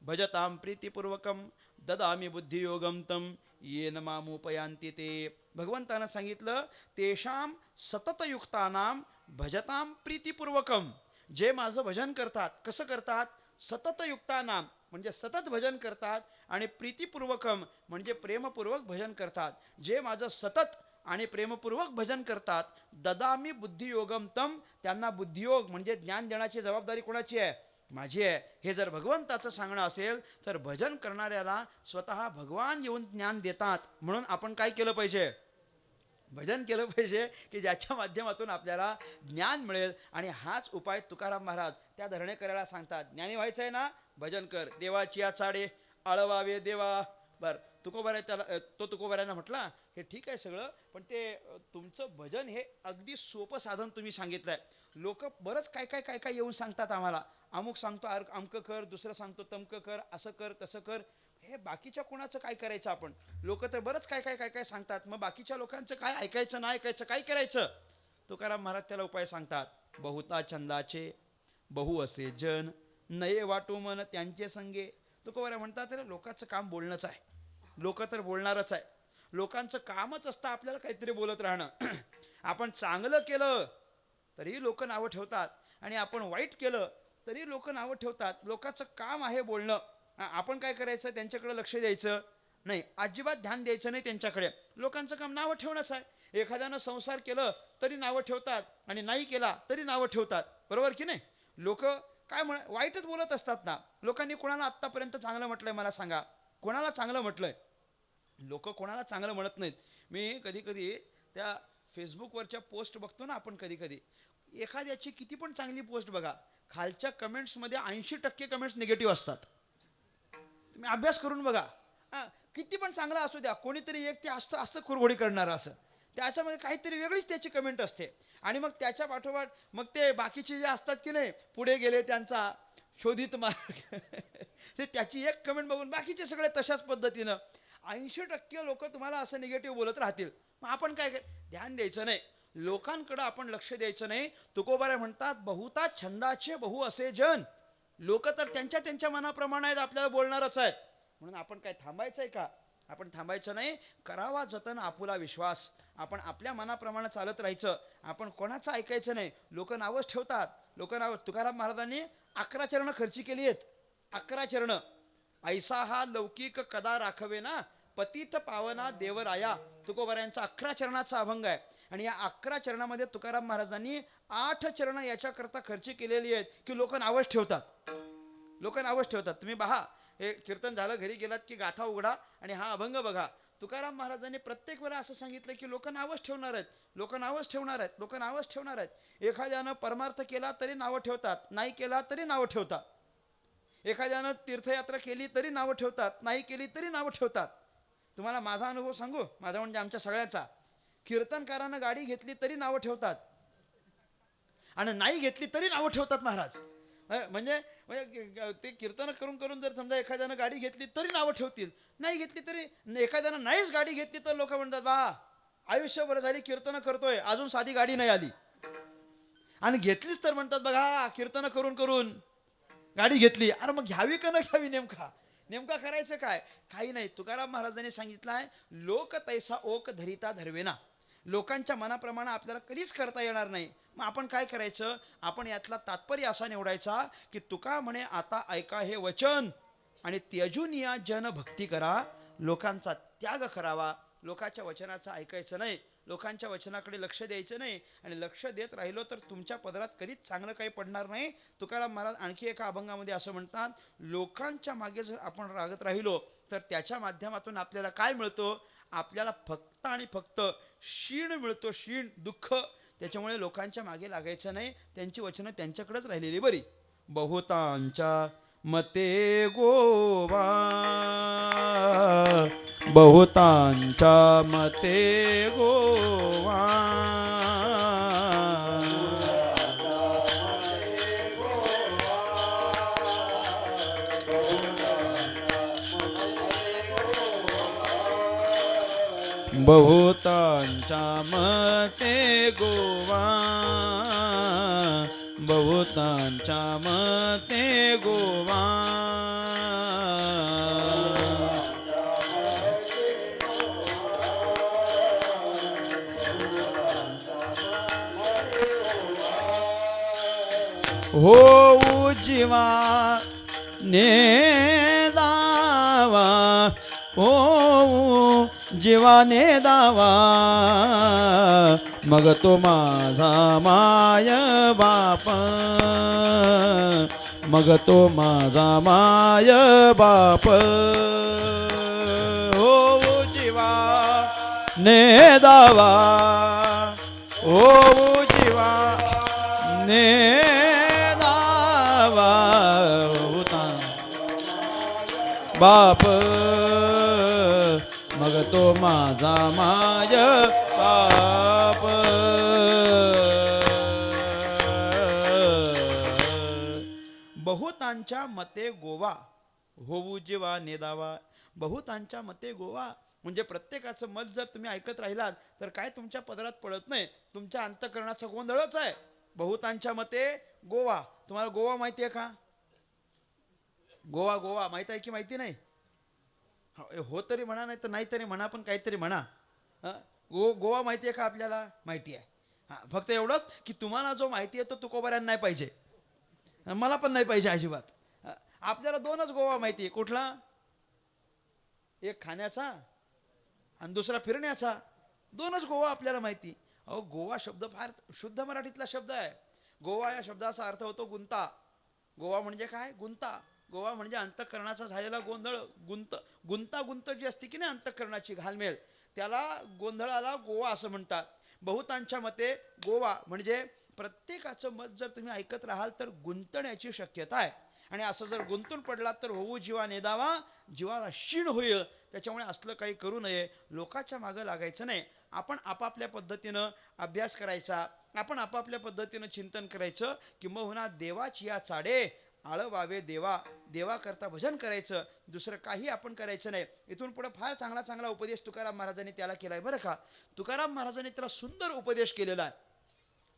भजतां प्रीतिपूर्वकं ददामि बुद्धियोगं तं येन मामुपयांति ते. भगवंतानं सांगितलं, तेषां सततयुक्तानां भजतां प्रीतिपूर्वकं. जे माझं भजन करतात. कसं करतात? सततयुक्तानां म्हणजे सतत भजन करतात. आणि प्रीतिपूर्वकम म्हणजे प्रेमपूर्वक भजन करतात. जे माझं सतत आणि प्रेमपूर्वक भजन करतात, ददामी बुद्धियोगम तम, त्यांना बुद्धियोग म्हणजे ज्ञान देण्याची जबाबदारी कोणाची आहे? माझी आहे. हे जर भगवंताचं सांगणं असेल तर भजन करणाऱ्याला स्वतः भगवान येऊन ज्ञान देतात. म्हणून आपण काय केलं पाहिजे? भजन केलं पाहिजे की ज्याच्या माध्यमातून आपल्याला ज्ञान मिळेल. आणि हाच उपाय तुकाराम महाराज त्या धरणेकराला सांगतात. ज्ञानी व्हायचं आहे ना, भजन कर. देवाची आचाडे आळवावे देवा. बर, तुकोबाराय त्याला तो तुकोबारायनं म्हटला, हे ठीक आहे सगळं, पण ते तुमचं भजन हे अगदी सोपं साधन तुम्ही सांगितलंय. लोक बरंच काय काय काय काय येऊन सांगतात आम्हाला. अमुक सांगतो अमकं कर, दुसरं सांगतो तमकं कर, असं कर तसं कर. हे बाकीच्या कोणाचं काय करायचं आपण? लोक तर बरंच काय काय काय काय सांगतात. मग बाकीच्या लोकांचं काय ऐकायचं नाही ऐकायचं, काय करायचं? तुकाराम महाराज त्याला उपाय सांगतात. बहुता छंदाचे बहु असे जन, नये वाटू मन त्यांचे संगे. तुकोबाराय म्हणतात, रे लोकांचं काम बोलणंच आहे. लोक तर बोलणारच आहे. लोकांचं कामच असतं आपल्याला काहीतरी बोलत राहणं. आपण चांगलं केलं तरी लोक नावं ठेवतात. आणि आपण वाईट केलं तरी लोक नावं ठेवतात. लोकांचं काम आहे बोलणं. आपण काय करायचं? त्यांच्याकडे लक्ष द्यायचं नाही. अजिबात ध्यान द्यायचं नाही त्यांच्याकडे. लोकांचं काम नावं ठेवणंच आहे. एखाद्यानं संसार केलं तरी नावं ठेवतात. आणि नाही केला तरी नावं ठेवतात. बरोबर की नाही? लोक काय वाईटच बोलत असतात ना. लोकांनी कोणाला आत्तापर्यंत चांगलं म्हटलंय? मला सांगा, कोणाला चांगलं म्हटलंय? लोक कोणाला चांगलं म्हणत नाहीत. मी कधी कधी त्या फेसबुकवरच्या पोस्ट बघतो ना आपण, कधी कधी एखाद्याची किती पण चांगली पोस्ट बघा, खालच्या कमेंट्समध्ये 80% कमेंट्स निगेटिव्ह असतात. तुम्ही अभ्यास करून बघा. किती पण चांगला असू द्या, कोणीतरी एक ते असतं कुरघोडी करणारं असं, त्याच्यामध्ये काहीतरी वेगळीच त्याची कमेंट असते. आणि मग त्याच्या पाठोपाठ मग ते बाकीचे जे असतात की नाही, पुढे गेले त्यांचा शोधित मार्ग ते त्याची एक कमेंट बघून बाकीचे सगळे तशाच पद्धतीनं 80% लोक तुम्हाला असं निगेटिव्ह बोलत राहतील. मग आपण काय ध्यान द्यायचं नाही. लोकांकडे आपण लक्ष द्यायचं नाही. तुकोबाराय म्हणतात, बहुता छंदाचे बहु असे जन. लोक तर त्यांच्या त्यांच्या मनाप्रमाणे आहेत, आपल्याला बोलणारच आहेत. म्हणून आपण काय थांबायचंय का? आपण थांबायचं नाही. करावा जतन आपुला विश्वास. आपण आपल्या मनाप्रमाणे चालत राहायचं. आपण कोणाचं ऐकायचं नाही. लोक नावच ठेवतात. लोक नाव. तुकाराम महाराजांनी 11 चरणं खर्ची केली आहेत. 11 चरणं. ऐसा हा लौकिक कदा राखवे ना, पतित पावना देवराया. तुकोबारायांचा 11 चरणाचा अभंग आहे. आणि या 11 चरणामध्ये तुकाराम महाराजांनी 8 चरणं याच्याकरता खर्ची केलेली आहेत की लोक नावच ठेवतात. लोक नावच ठेवतात. तुम्ही पहा, हे कीर्तन झालं, घरी गेलात की गाथा उघडा आणि हा अभंग बघा. तुकाराम महाराजांनी प्रत्येक वेळा असं सांगितलं की लोक नावच ठेवणार आहेत. लोक नावच ठेवणार आहेत. लोक नावच ठेवणार आहेत. एखाद्यानं परमार्थ केला तरी नावं ठेवतात, नाही केला तरी नावं ठेवतात. एखाद्यानं तीर्थयात्रा केली तरी नावं ठेवतात, नाही केली तरी नावं ठेवतात. तुम्हाला माझा अनुभव सांगू, माझा म्हणजे आमच्या सगळ्याचा. कीर्तनकारानं गाडी घेतली तरी नावं ठेवतात आणि नाही घेतली तरी नावं ठेवतात महाराज. म्हणजे म्हणजे ते कीर्तन करून करून जर समजा एखाद्यानं गाडी घेतली तरी नावं ठेवतील, नाही घेतली तरी. एखाद्यानं नाहीच गाडी घेतली तर लोक म्हणतात बा आयुष्यभर झाली कीर्तन करतोय अजून साधी गाडी नाही आली. आणि घेतलीच तर म्हणतात बघा कीर्तन करून करून गाडी घेतली. अरे मग घ्यावी का न घ्यावी, नेमका नेमका करायचं काय? काही नाही. तुकाराम महाराजांनी सांगितलं आहे, लोक तैसा ओक धरिता धरवेना. लोकांच्या मनाप्रमाणे आपल्याला कधीच करता येणार नाही. मग आपण काय करायचं? आपण यातला तात्पर्य असा निवडायचा की तुका म्हणे आता ऐका हे वचन आणि त्यजून या जन भक्ती करा. लोकांचा त्याग करावा, लोकांच्या वचनाचं ऐकायचं नाही, लोकांच्या वचनाकडे लक्ष द्यायचं नाही. आणि लक्ष देत राहिलो तर तुमच्या पदरात कधीच चांगलं काही पडणार नाही. तुकाराम महाराज आणखी एका अभंगामध्ये असं म्हणतात, लोकांच्या मागे जर आपण रागत राहिलो तर त्याच्या माध्यमातून आपल्याला काय मिळतो? आपल्याला फक्त आणि फक्त शीण मिळतो, शीण, दुःख. त्याच्यामुळे लोकांच्या मागे लागायचं नाही, त्यांची वचनं त्यांच्याकडेच राहिलेली बरी. बहुतांच्या मते गोवा, बहुतांच्या मते गोवा. बहुतांच्या मते गोवा, बहुतांच्या मते गोवा. हो जीवा ने दावा, हो जीवाने दावा, मग तो माझा माय बाप, मग तो माझा माय बाप. हो जीवा ने दावा, हो जीवा ने दावा, बाप मग तो माझा माय बाप. बहुतांच्या मते गोवा, होऊ जेव्हा नेदावा. बहुतांच्या मते गोवा म्हणजे प्रत्येकाचं मत जर तुम्ही ऐकत राहिलात तर काय तुमच्या पदरात पडत नाही, तुमच्या अंतःकरणाचा गोंधळच आहे. बहुतांच्या मते गोवा. तुम्हाला गोवा माहिती आहे का? गोवा गोवा माहित आहे की माहिती नाही? हो तरी म्हणा, नाही तर नाही तरी म्हणा, पण काहीतरी म्हणा. गोवा माहिती आहे का आपल्याला? माहिती आहे. हां, फक्त एवढंच की तुम्हाला जो माहिती आहे तो तुकोबाऱ्यांना नाही पाहिजे, मला पण नाही पाहिजे अजिबात. आपल्याला दोनच गोवा माहिती आहे. कुठला? एक खाण्याचा आणि दुसरा फिरण्याचा. दोनच गोवा आपल्याला माहिती. अहो गोवा शब्द फार शुद्ध मराठीतला शब्द आहे. गोवा या शब्दाचा अर्थ होतो गुंता. गोवा म्हणजे काय? गुंता. गोवा म्हणजे अंतःकरणाचा झालेला गोंधळ. गुंतागुंत जी असते की नाही अंतःकरणाची घालमेल, त्याला गोंधळाला गोवा असं म्हणतात. बहुतांच्या मते गोवा म्हणजे प्रत्येकाचं मत जर तुम्ही ऐकत राहाल तर गुंतण्याची शक्यता आहे. आणि असं जर गुंतून पडलात तर होऊ जीवा नेदावा, जीवाला क्षीण होईल. त्याच्यामुळे असलं काही करू नये, लोकांच्या मागं लागायचं नाही. आपण आपापल्या पद्धतीनं अभ्यास करायचा, आपण आपापल्या पद्धतीनं चिंतन करायचं. किंबहुना देवाची या चाडे आळवावे देवा, देवा करता भजन करायचं, दुसरं काही आपण करायचं नाही. इथून पुढे फार चांगला चांगला उपदेश तुकाराम महाराजांनी त्याला केलाय बरं का. तुकाराम महाराजांनी त्याला सुंदर उपदेश केलेला आहे.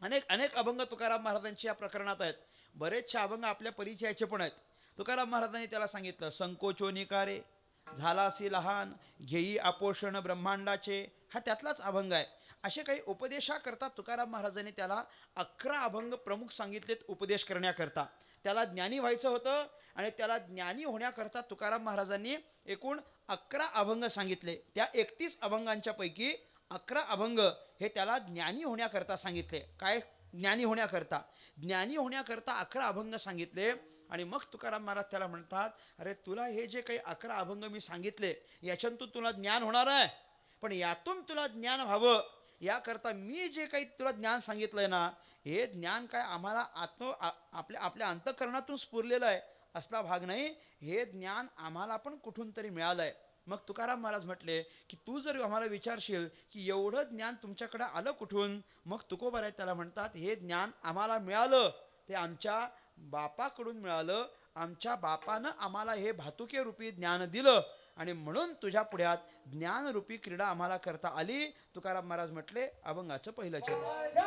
अनेक अनेक अभंग तुकाराम महाराजांची या प्रकरणात आहेत. बरेचसे अभंग आपल्या परिचयाचे पण आहेत. तुकाराम महाराजांनी त्याला सांगितलं, संकोचो निकारे झालासी लहान, घेई आपोषण ब्रह्मांडाचे. हा त्यातलाच अभंग आहे. असे काही उपदेशा करता तुकाराम महाराजांनी त्याला 11 अभंग प्रमुख सांगितलेत उपदेश करण्याकरता. त्याला ज्ञानी व्हायचं होतं आणि त्याला ज्ञानी होण्याकरता तुकाराम महाराजांनी एकूण 11 अभंग सांगितले. त्या 31 अभंगांच्या पैकी 11 अभंग हे त्याला ज्ञानी होण्याकरता सांगितले. काय? ज्ञानी होण्याकरता. ज्ञानी होण्याकरता 11 अभंग सांगितले. आणि मग तुकाराम महाराज त्याला म्हणतात, अरे तुला हे जे काही 11 अभंग मी सांगितले याच्यातून तुला ज्ञान होणार आहे, पण यातून तुला ज्ञान व्हावं याकरता मी जे काही तुला ज्ञान सांगितलंय ना, हे ज्ञान काय आम्हाला आपल्या अंतःकरणातून स्फुरलेलं आहे असला भाग नाही. हे ज्ञान आम्हाला पण कुठून तरी मिळालंय. मग तुकाराम महाराज म्हटले की तू जर आम्हाला विचारशील की एवढं ज्ञान तुमच्याकडे आलं कुठून, मग तुकोबाराय त्याला म्हणतात हे ज्ञान आम्हाला मिळालं ते आमच्या बापाकडून मिळालं. आमच्या बापानं आम्हाला हे भातुके रूपी ज्ञान दिलं आणि म्हणून तुझ्या पुढ्यात ज्ञानरूपी क्रीडा आम्हाला करता आली. तुकाराम महाराज म्हटले अभंगाचं पहिलं चरण.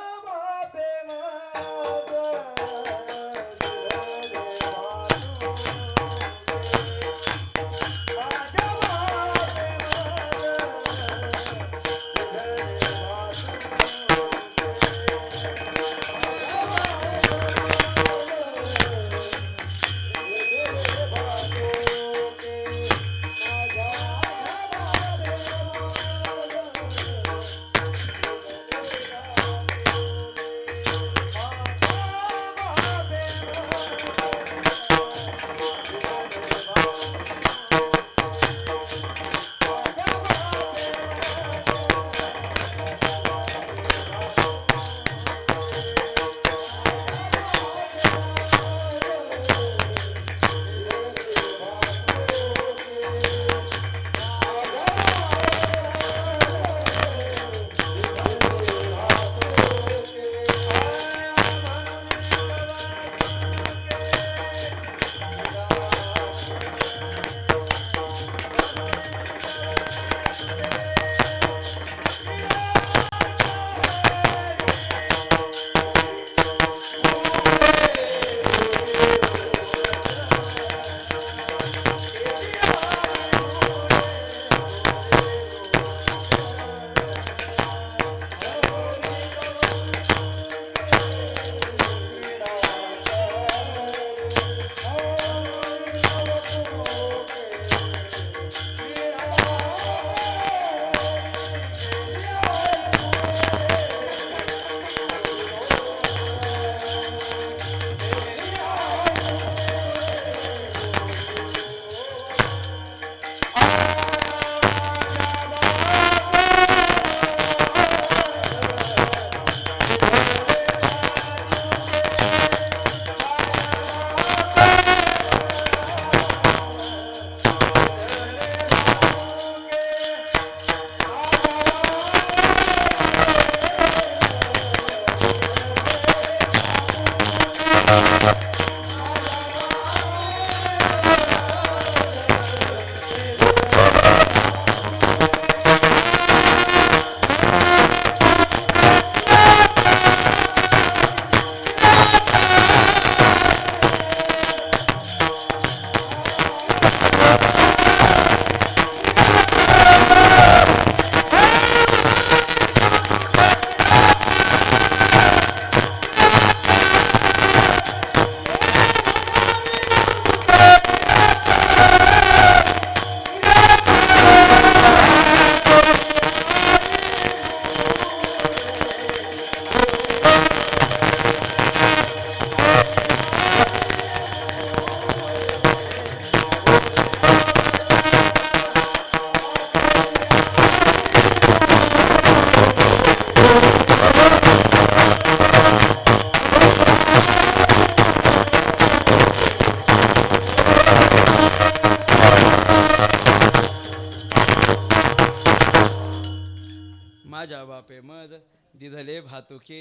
माझ्या बापे मज दिधले भातुके.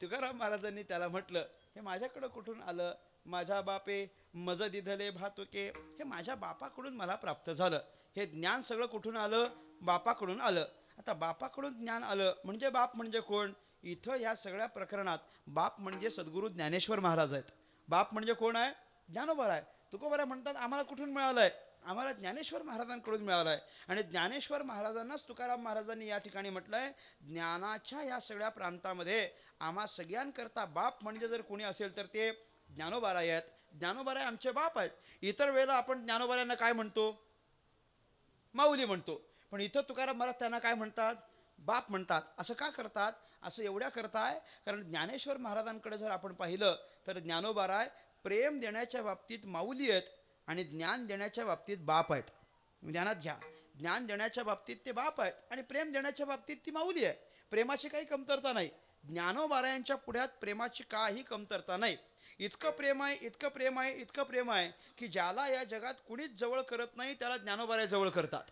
तुकाराम महाराजांनी त्याला म्हटलं हे माझ्याकडं कुठून आलं. माझ्या बापे मज दिधले भातुके, हे माझ्या बापाकडून मला प्राप्त झालं. हे ज्ञान सगळं कुठून आलं, बापाकडून आलं. आता बापाकडून ज्ञान आलं म्हणजे बाप म्हणजे कोण. इथं या सगळ्या प्रकरणात बाप म्हणजे सद्गुरू ज्ञानेश्वर महाराज आहेत. बाप म्हणजे कोण आहे, ज्ञानोबा आहे. तुकोबा म्हणतात आम्हाला कुठून मिळालंय, आम्हाला ज्ञानेश्वर महाराजांकडून मिळालाय. आणि ज्ञानेश्वर महाराजांनाच तुकाराम महाराजांनी या ठिकाणी म्हटलंय ज्ञानाच्या या सगळ्या प्रांतामध्ये आम्हा सगळ्यांकरता बाप म्हणजे जर कोणी असेल तर ते ज्ञानोबाराय आहेत. ज्ञानोबाराय आमचे बाप आहेत. इतर वेळेला आपण ज्ञानोबारायांना काय म्हणतो, माऊली म्हणतो, पण इथं तुकाराम महाराज त्यांना काय म्हणतात, बाप म्हणतात. असं का करतात, असं एवढ्या करताय कारण ज्ञानेश्वर महाराजांकडे जर आपण पाहिलं तर ज्ञानोबाराय प्रेम देण्याच्या बाबतीत माऊली आहेत आणि ज्ञान देण्याच्या बाबतीत बाप आहेत. ध्यानात घ्या, ज्ञान देण्याच्या बाबतीत ते बाप आहेत आणि प्रेम देण्याच्या बाबतीत ती माऊली आहे. प्रेमाची काही कमतरता नाही. ज्ञानोबारायांच्या पुढ्यात प्रेमाची काही कमतरता नाही. इतकं प्रेम आहे, इतकं प्रेम आहे, इतकं प्रेम आहे की ज्याला या जगात कुणीच जवळ करत नाही त्याला ज्ञानोबाराय जवळ करतात.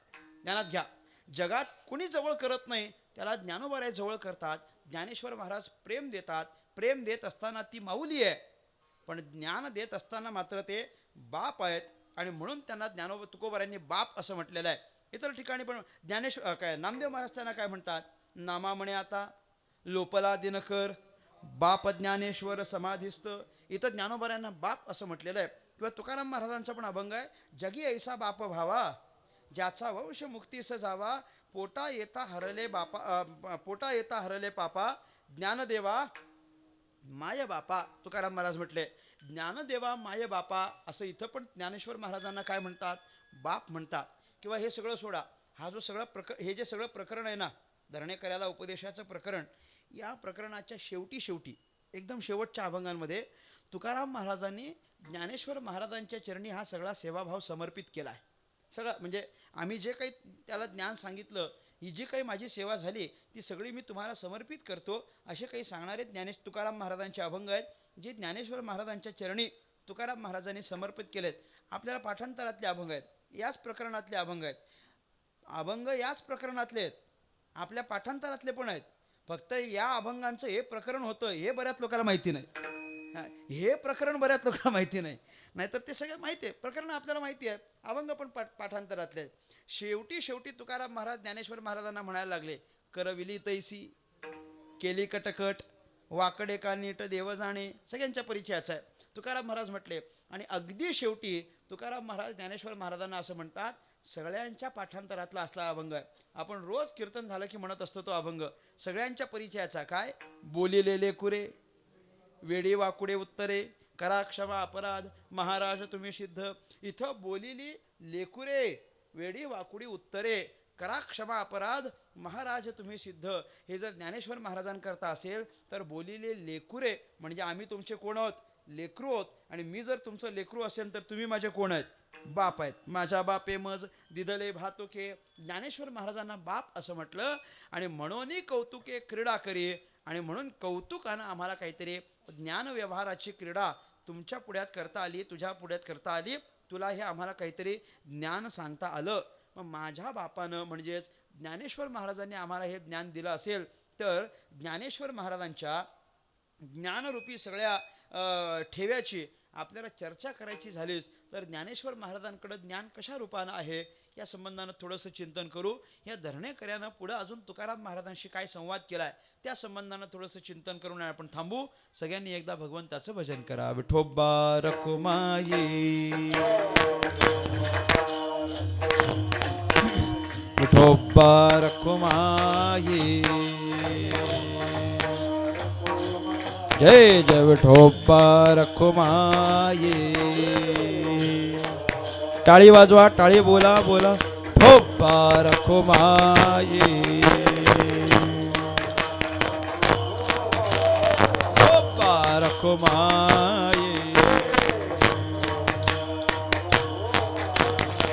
ज्ञानात घ्या, जगात कुणी जवळ करत नाही त्याला ज्ञानोबाराय जवळ करतात. ज्ञानेश्वर महाराज प्रेम देतात. प्रेम देत असताना ती माऊली आहे, पण ज्ञान देत असताना मात्र ते बाप आहेत. आणि म्हणून त्यांना तुकोबारायांनी बाप असं म्हटलेलं आहे. इतर ठिकाणी पण ज्ञानेश्वर काय नामदेव महाराज त्यांना काय म्हणतात, नामा म्हणे आता लोपला दिनकर बाप ज्ञानेश्वर समाधिस्थ. इथं ज्ञानोबारायांना बाप असं म्हटलेलं आहे. किंवा तुकाराम महाराजांचा पण अभंग आहे, जगी ऐसा बाप भावा ज्याचा वंश मुक्तीस जावा, पोटा येता हरले बापा पोटा येता हरले पापा ज्ञानदेवा माय बापा. तुकाराम महाराज म्हटले ज्ञानदेवा माय बापा. असं इथं पण ज्ञानेश्वर महाराजांना काय म्हणतात, बाप म्हणतात. किंवा हे सगळं सोडा, हा जो सगळं हे जे सगळं प्रकरण आहे ना, धरणेकऱ्याला उपदेशाचं प्रकरण, या प्रकरणाच्या शेवटी एकदम शेवटच्या अभंगांमध्ये तुकाराम महाराजांनी ज्ञानेश्वर महाराजांच्या चरणी हा सगळा सेवाभाव समर्पित केला आहे. सगळं म्हणजे आम्ही जे काही त्याला ज्ञान सांगितलं, ही जी काही माझी सेवा झाली ती सगळी मी तुम्हाला समर्पित करतो, असे काही सांगणारे तुकाराम महाराजांचे अभंग आहेत, जे ज्ञानेश्वर महाराजांच्या चरणी तुकाराम महाराजांनी समर्पित केलेत. आपल्याला पाठांतरातले अभंग आहेत, याच प्रकरणातले अभंग आहेत. अभंग याच प्रकरणातले आहेत, आपल्या पाठांतरातले पण आहेत. फक्त या अभंगांचं हे प्रकरण होतं हे बऱ्याच लोकांना माहिती नाही. हे प्रकरण बऱ्याच लोकांना माहिती नाही, नाहीतर ते सगळं माहिती आहे. प्रकरण आपल्याला माहिती आहे, अभंग पण पाठांतरातले आहेत. शेवटी तुकाराम महाराज ज्ञानेश्वर महाराजांना म्हणायला लागले, करविली तैसी केली कटकट वाकडे का नीट देव जाणे. सगळ्यांच्या परिचयाचा आहे, तुकाराम महाराज म्हटले. आणि अगदी शेवटी तुकाराम महाराज ज्ञानेश्वर महाराजांना असं म्हणतात, सगळ्यांच्या पाठांतरातला असला अभंग आहे. आपण रोज कीर्तन झालं की म्हणत असतो तो अभंग, सगळ्यांच्या परिचयाचा. काय बोलिलेले कुरे वेडी वाकुडे उत्तरे करा क्षमा अपराध महाराज तुम्ही सिद्ध. इथं बोलिली लेकुरे वेडी वाकुडी उत्तरे करा क्षमा अपराध महाराज तुम्ही सिद्ध. हे जर ज्ञानेश्वर महाराजांकरता असेल तर बोलिले लेकुरे म्हणजे आम्ही तुमचे कोण आहोत, लेकरू आहोत. आणि मी जर तुमचं लेकरू असेल तर तुम्ही माझे कोण आहेत, बाप आहेत. माझ्या बापे मज दिदले भातुके. ज्ञानेश्वर महाराजांना बाप असं म्हटलं. आणि म्हणून कौतुके क्रीडा करी. आणि म्हणून कौतुकानं आम्हाला काहीतरी ज्ञान व्यवहाराची क्रीडा तुमच्या पुढ्यात करता आली, तुझ्या पुढ्यात करता आली. तुला हे आम्हाला काहीतरी ज्ञान सांगता आलं. मग माझ्या बापानं म्हणजेच ज्ञानेश्वर महाराजांनी आम्हाला हे ज्ञान दिलं असेल तर ज्ञानेश्वर महाराजांच्या ज्ञानरूपी सगळ्या ठेव्याची आपल्याला चर्चा करायची झालीच तर ज्ञानेश्वर महाराजांकडे ज्ञान कशा रूपानं आहे या संबंधानं थोडंसं चिंतन करू. या धरणेकऱ्यानं पुढं अजून तुकाराम महाराजांशी काय संवाद केला आहे त्या संबंधानं थोडंसं चिंतन करून आपण थांबू. सगळ्यांनी एकदा भगवंताचं भजन करा. विठोबा रखुमाई विठोबा रखुमाई जय जय विठोबा रखुमाई. टाळी वाजवा, टाळी बोला बोला. विठोबा रखुमाई विठोबा रखुमाई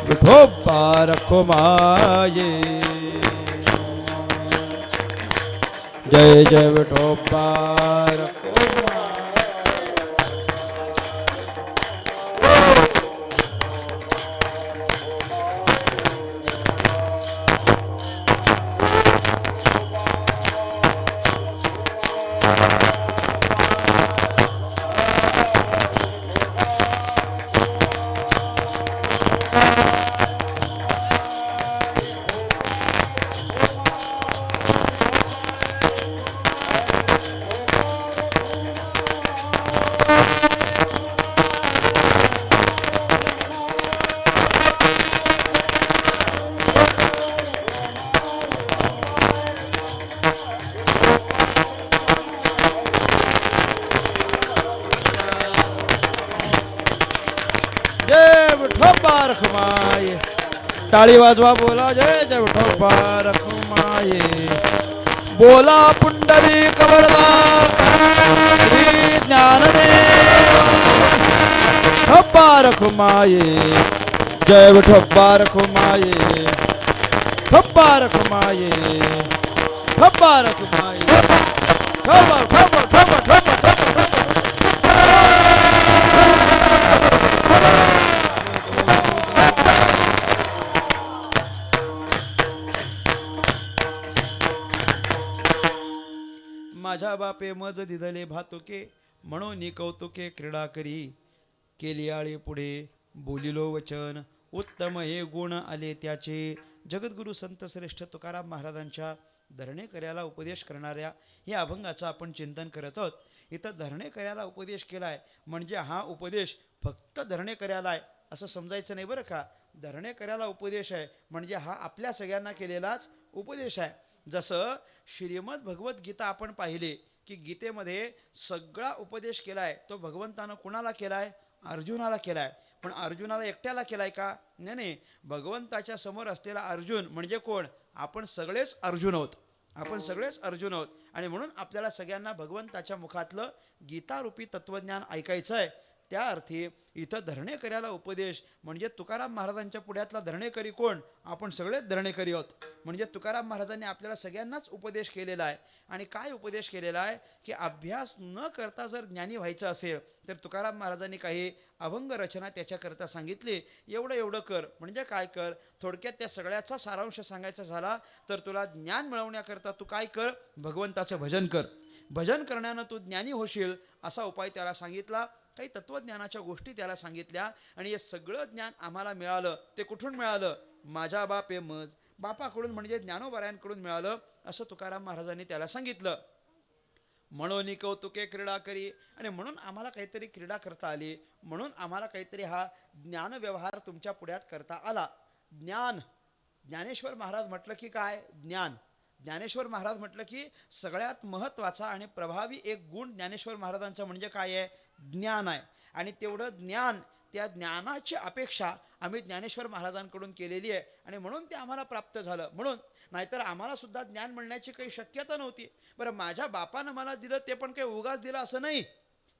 विठोबा रखुमाई जय जय विठोबा रखुमाई. टाळी वाजवा बोला जय जय विठोबा रखुमाई. बोला पुंडली कवरदा श्री ज्ञानदेव विठोबा रखुमाई जय विठोबा रखुमाई विठोबा रखुमाई विठोबा रखुमाई. माझ्या बापे मज दिधले भातुके म्हणून कौतुके क्रीडा करी केली आळी पुढे बोलिलो वचन उत्तम हे गुण आले त्याचे. जगद्गुरु संत श्रेष्ठ तुकाराम महाराजांच्या धरणेकऱ्याला उपदेश करणाऱ्या या अभंगाचं आपण चिंतन करत आहोत. इथं धरणेकऱ्याला उपदेश केला आहे म्हणजे हा उपदेश फक्त धरणेकऱ्याला आहे असं समजायचं नाही बरं का. धरणेकऱ्याला उपदेश आहे म्हणजे हा आपल्या सगळ्यांना केलेलाच उपदेश आहे. जसं श्रीमद भगवद्गीता आपण पाहिले की गीतेमध्ये सगळा उपदेश केला आहे तो भगवंतानं कुणाला केला आहे? अर्जुनाला केला आहे. पण अर्जुनाला एकट्याला केला आहे का? नाही. भगवंताच्या समोर असलेला अर्जुन म्हणजे कोण? आपण सगळेच अर्जुन आहोत. आपण सगळेच अर्जुन आहोत आणि म्हणून आपल्याला सगळ्यांना भगवंताच्या मुखातलं गीतारूपी तत्त्वज्ञान ऐकायचं आहे. त्या अर्थी इथं धरणेकऱ्याला उपदेश म्हणजे तुकाराम महाराजांच्या पुढ्यातला धरणेकरी कोण? आपण सगळेच धरणेकरी आहोत. म्हणजे तुकाराम महाराजांनी आपल्याला सगळ्यांनाच उपदेश केलेला आहे. आणि काय उपदेश केलेला आहे की अभ्यास न करता जर ज्ञानी व्हायचं असेल तर तुकाराम महाराजांनी काही अभंग रचना त्याच्याकरता सांगितली. एवढं कर म्हणजे काय कर? थोडक्यात त्या सगळ्याचा सारांश सांगायचा झाला तर तुला ज्ञान मिळवण्याकरता तू काय कर? भगवंताचं भजन कर. भजन करण्यानं तू ज्ञानी होशील असा उपाय त्याला सांगितला. काही तत्त्वज्ञानाच्या गोष्टी त्याला सांगितल्या आणि हे सगळं ज्ञान आम्हाला मिळालं. ते कुठून मिळालं? माझ्या बापे मज, बापाकडून म्हणजे ज्ञानोबारायांकडून मिळालं असं तुकाराम महाराजांनी त्याला सांगितलं. म्हणून कौतुके क्रीडा करी आणि म्हणून आम्हाला काहीतरी क्रीडा करता आली. म्हणून आम्हाला काहीतरी हा ज्ञानव्यवहार तुमच्या पुढ्यात करता आला. ज्ञान, ज्ञानेश्वर महाराज म्हटलं की काय? ज्ञान. ज्ञानेश्वर महाराज म्हटलं की सगळ्यात महत्त्वाचा आणि प्रभावी एक गुण ज्ञानेश्वर महाराजांचा म्हणजे काय आहे? ज्ञान आहे. आणि तेवढं ज्ञान, त्या ज्ञानाची अपेक्षा आम्ही ज्ञानेश्वर महाराजांकडून केलेली आहे आणि म्हणून ते आम्हाला प्राप्त झालं. म्हणून नाहीतर आम्हाला सुद्धा ज्ञान मिळण्याची काही शक्यता नव्हती. बरं, माझ्या बापानं मला दिलं ते पण काही उगाच दिलं असं नाही.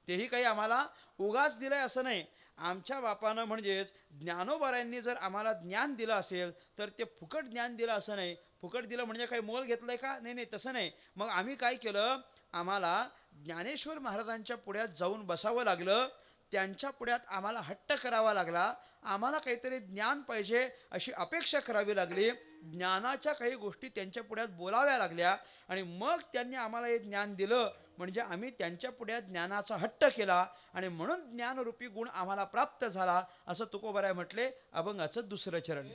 तेही काही आम्हाला उगाच दिलं आहे असं नाही. आमच्या बापानं म्हणजेच ज्ञानोबारायांनी जर आम्हाला ज्ञान दिलं असेल तर ते फुकट ज्ञान दिलं असं नाही. फुकट दिलं म्हणजे काही मोल घेतलं आहे का? नाही, तसं नाही. मग आम्ही काय केलं? आम्हाला ज्ञानेश्वर महाराजांच्या पुढ्यात जाऊन बसावं लागलं. त्यांच्या पुढ्यात आम्हाला हट्ट करावा लागला. आम्हाला काहीतरी ज्ञान पाहिजे अशी अपेक्षा करावी लागली. ज्ञानाच्या काही गोष्टी त्यांच्या पुढ्यात बोलाव्या लागल्या आणि मग त्यांनी आम्हाला हे ज्ञान दिलं. म्हणजे आम्ही त्यांच्या पुढ्यात ज्ञानाचा हट्ट केला आणि म्हणून ज्ञानरूपी गुण आम्हाला प्राप्त झाला असं तुकोबाराय म्हटले अभंगाचं दुसरं चरण.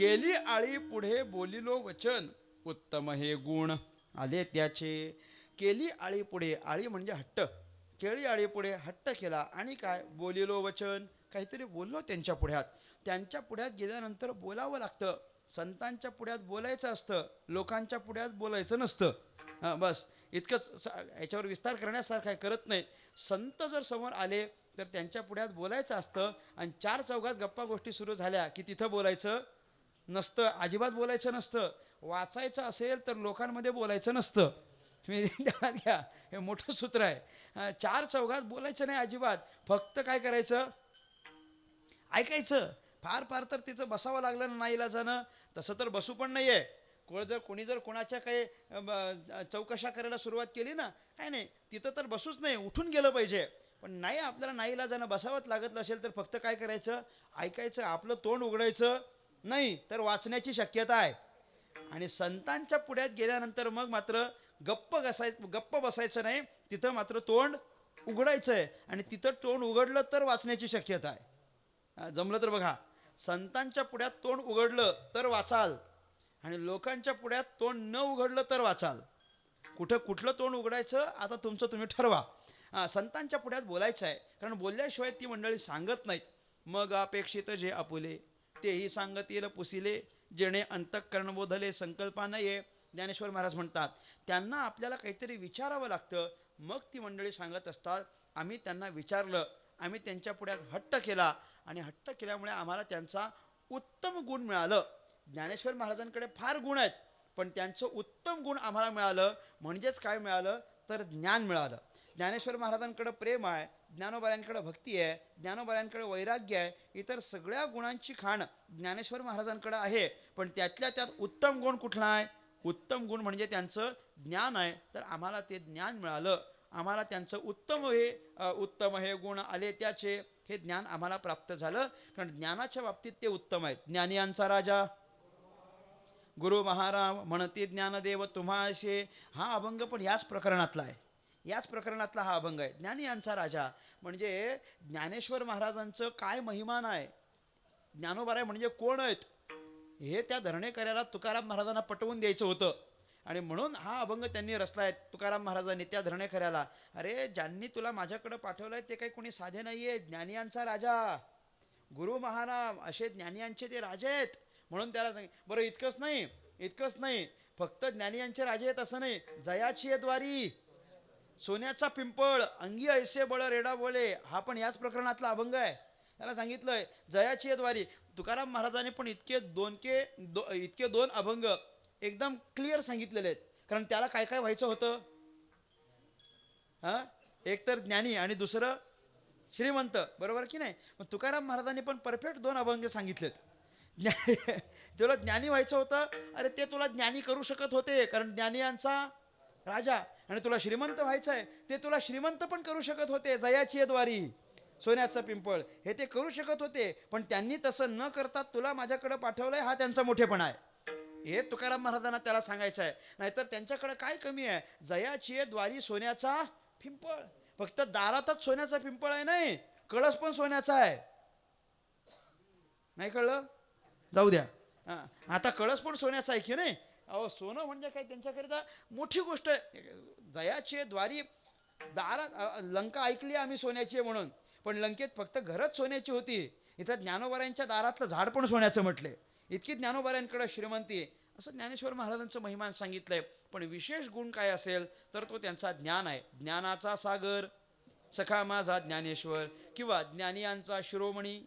केली आळी पुढे बोलिलो वचन, उत्तम हे गुण आले त्याचे. केली आळी पुढे, आळी म्हणजे हट्ट, केळी आळी पुढे हट्ट केला आणि काय बोलिलो वचन, काहीतरी बोललो त्यांच्या पुढ्यात. त्यांच्या पुढ्यात गेल्यानंतर बोलावं लागतं. संतांच्या पुढ्यात बोलायचं असतं, लोकांच्या पुढ्यात बोलायचं नसतं. बस इतकंच. याच्यावर विस्तार करण्यासारखं काय करत नाही. संत जर समोर आले तर त्यांच्या पुढ्यात बोलायचं असतं आणि चार चौघात गप्पा गोष्टी सुरू झाल्या की तिथं बोलायचं नसतं, अजिबात बोलायचं नसतं. वाचायचं असेल तर लोकांमध्ये बोलायचं नसतं. तुम्ही ध्यानात घ्या, हे मोठं सूत्र आहे. चार चौघात बोलायचं नाही अजिबात. फक्त काय करायचं, ऐकायचं. फार फार तर तिथं बसावं लागलं ना नाईलाजानं, तसं तर बसू पण नाही आहे. कोणी जर कोणाच्या काही चौकशा करायला सुरुवात केली ना, काय नाही तिथं तर बसूच नाही, उठून गेलं पाहिजे. पण नाही, आपल्याला नाईलाजानं बसावंच लागत नसेल तर फक्त काय करायचं, ऐकायचं. आपलं तोंड उघडायचं नाही तर वाचण्याची शक्यता आहे. आणि संतांच्या पुढ्यात गेल्यानंतर मग मात्र गप्प बसायचं नाही, तिथं मात्र तोंड उघडायचं आहे. आणि तिथं तोंड उघडलं तर वाचण्याची शक्यता आहे. जमलं तर बघा, संतांच्या पुढ्यात तोंड उघडलं तर वाचाल आणि लोकांच्या पुढ्यात तोंड न उघडलं तर वाचाल. कुठलं तोंड उघडायचं आता तुमचं तुम्ही ठरवा. संतांच्या पुढ्यात बोलायचं आहे, कारण बोलल्याशिवाय ती मंडळी सांगत नाहीत. मग अपेक्षित जे आपुले तेही सांगतील पुसिले, जेणे अंतःकरण बोधले संकल्पा नये. ज्ञानेश्वर महाराज म्हणतात त्यांना आपल्याला काहीतरी विचारावं लागतं, मग ती मंडळी सांगत असतात. आम्ही त्यांना विचारलं, आम्ही त्यांच्या पुढ्यात हट्ट केला आणि हट्ट केल्यामुळे आम्हाला त्यांचा उत्तम गुण मिळालं. ज्ञानेश्वर महाराजांकडे फार गुण आहेत, पण त्यांचं उत्तम गुण आम्हाला मिळालं. म्हणजेच काय मिळालं तर ज्ञान मिळालं. ज्ञानेश्वर महाराजांकडे प्रेम आहे, ज्ञानोबायांकडे भक्ती आहे, ज्ञानोबायांकडे वैराग्य आहे, इतर सगळ्या गुणांची खाण ज्ञानेश्वर महाराजांकडे आहे. पण त्यातल्या त्यात उत्तम गुण कुठला आहे, उत्तम गुण म्हणजे त्यांचं ज्ञान आहे. तर आम्हाला ते ज्ञान मिळालं. आम्हाला त्यांचं उत्तम हे गुण आले त्याचे, हे ज्ञान आम्हाला प्राप्त झालं. कारण ज्ञानाच्या बाबतीत ते उत्तम आहेत. ज्ञानियांचा राजा गुरु महाराज म्हणते ज्ञानदेव तुम्हाशे. हा अभंग पण याच प्रकरणातला आहे, याच प्रकरणातला हा अभंग आहे. ज्ञानी यांचा राजा म्हणजे ज्ञानेश्वर महाराजांचं काय महिमान आहे, ज्ञानोबाराय म्हणजे कोण आहेत, हे त्या धरणेकऱ्याला तुकाराम महाराजांना पटवून द्यायचं होतं. आणि म्हणून हा अभंग त्यांनी रचला आहे तुकाराम महाराजांनी त्या धरणेकऱ्याला. अरे ज्यांनी तुला माझ्याकडे पाठवलंय ते काही कोणी साधे नाही आहे, ज्ञानियांचा राजा गुरु महाराज असे ज्ञानियांचे ते राजे आहेत. म्हणून त्याला सांग. बरं इतकंच नाही, फक्त ज्ञानियांचे राजे आहेत असं नाही. जयाची द्वारी सोन्याचा पिंपळ अंगी ऐसे बळ रेडा बोले, हा पण याच प्रकरणातला अभंग आहे. त्याला सांगितलंय जयाची द्वारी. तुकाराम महाराजांनी पण इतके दोन अभंग एकदम क्लिअर सांगितलेले आहेत. कारण त्याला काय काय व्हायचं होतं, एक तर ज्ञानी आणि दुसरं श्रीमंत, बरोबर की नाही. मग तुकाराम महाराजांनी पण परफेक्ट दोन अभंग सांगितलेत. तुला ज्ञानी व्हायचं होतं, अरे ते तुला ज्ञानी करू शकत होते, कारण ज्ञानियांचा राजा. आणि तुला श्रीमंत व्हायचं आहे, ते तुला श्रीमंत पण करू शकत होते. जयाची द्वारी सोन्याचं पिंपळ हे ते करू शकत होते, पण त्यांनी तसं न करता तुला माझ्याकडे पाठवलंय, हा त्यांचा मोठेपणा आहे. हे तुकाराम महाराजांना त्याला सांगायचं आहे. नाहीतर त्यांच्याकडे काय कमी आहे, जयाची द्वारी सोन्याचा पिंपळ. फक्त दारातच सोन्याचा पिंपळ आहे नाही, कळस पण सोन्याचा आहे. नाही कळलं, जाऊ द्या. आता कळस पण सोन्याचा आहे की नाही. अहो सोनं म्हणजे काय त्यांच्याकरिता मोठी गोष्ट आहे. जयाची द्वारी दारात, लंका ऐकली आम्ही सोन्याची आहे म्हणून, पण लंकेत फक्त घरच सोन्याची होती. इथं ज्ञानोबारायांच्या दारातलं झाड पण सोन्याचं म्हटले. इतकी ज्ञानोबारायांकडे श्रीमंती. असं ज्ञानेश्वर महाराजांचं महिमान सांगितलंय. पण विशेष गुण काय असेल तर तो त्यांचा ज्ञान आहे. ज्ञानाचा सागर सखा माझा ज्ञानेश्वर, किंवा ज्ञानियांचा शिरोमणी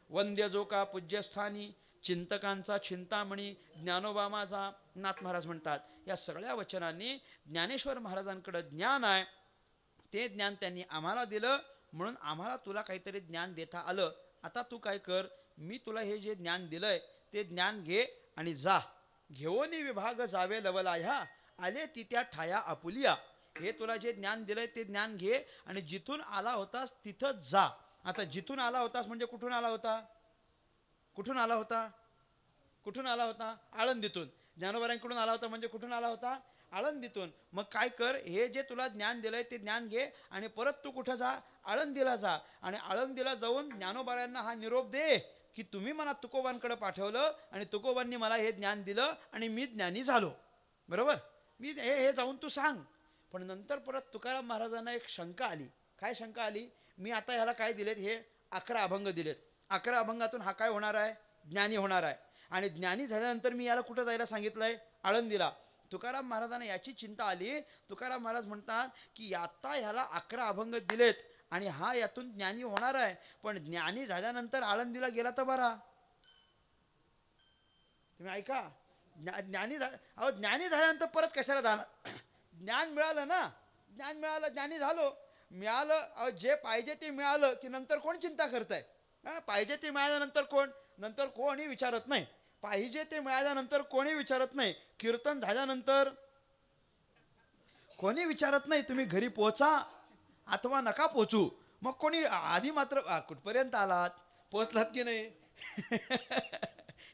वंद्य जो का पूज्यस्थानी, चिंतकांचा चिंतामणी ज्ञानोबा माझा. नाथ महाराज म्हणतात या सगळ्या वचनांनी ज्ञानेश्वर महाराजांकडे ज्ञान आहे. ते ज्ञान त्यांनी आम्हाला दिलं, म्हणून आम्हाला तुला काहीतरी ज्ञान देता आलं. आता तू काय कर, मी तुला हे जे ज्ञान दिलंय ते ज्ञान घे आणि जा. घेऊनी विभाग जावे लवला ह्या, आले तित्या ठाया आपुलिया. हे तुला जे ज्ञान दिलंय ते ज्ञान घे आणि जिथून आला होतास तिथं जा. आता जिथून आला होतास म्हणजे कुठून आला होता, कुठून आला होता, आळंदीतून. ज्ञानोबारांकडून आला होता म्हणजे कुठून आला होता, आळंदीतून. मग काय कर, हे जे तुला ज्ञान दिलंय ते ज्ञान घे आणि परत तू कुठं जा, आळंदीला जा. आणि आळंदीला जाऊन ज्ञानोबारांना हा निरोप दे की तुम्ही मला तुकोबांकडे पाठवलं आणि तुकोबांनी मला हे ज्ञान दिलं आणि मी ज्ञानी झालो. बरोबर, मी हे हे जाऊन तू सांग. पण नंतर परत तुकाराम महाराजांना एक शंका आली. काय शंका आली? मी आता ह्याला काय दिलेत? हे 11 अभंग दिलेत. 11 अभंगातून हा काय होणार आहे? ज्ञानी होणार आहे. आणि ज्ञानी झाल्यानंतर मी याला कुठं जायला सांगितलंय? आळंदीला. तुकाराम महाराजांना याची चिंता आली. तुकाराम महाराज म्हणतात की आता ह्याला 11 अभंग दिलेत आणि हा यातून ज्ञानी होणार आहे, पण ज्ञानी झाल्यानंतर आळंदीला गेला तर बरा. तुम्ही ऐका, ज्ञानी झाल्यानंतर परत कशाला जाणार? ज्ञान मिळालं ना, ज्ञान मिळालं, ज्ञानी झालो, मिळालं, जे पाहिजे ते मिळालं की नंतर कोण चिंता करताय? पाहिजे ते मिळाल्यानंतर नंतर कोणी विचारत नाही. पाहिजे ते मिळाल्यानंतर कोणी विचारत नाही. कीर्तन झाल्यानंतर कोणी विचारत नाही तुम्ही घरी पोचा अथवा नका पोचू. मग कोणी आधी मात्र कुठपर्यंत आलात, पोचलात की नाही?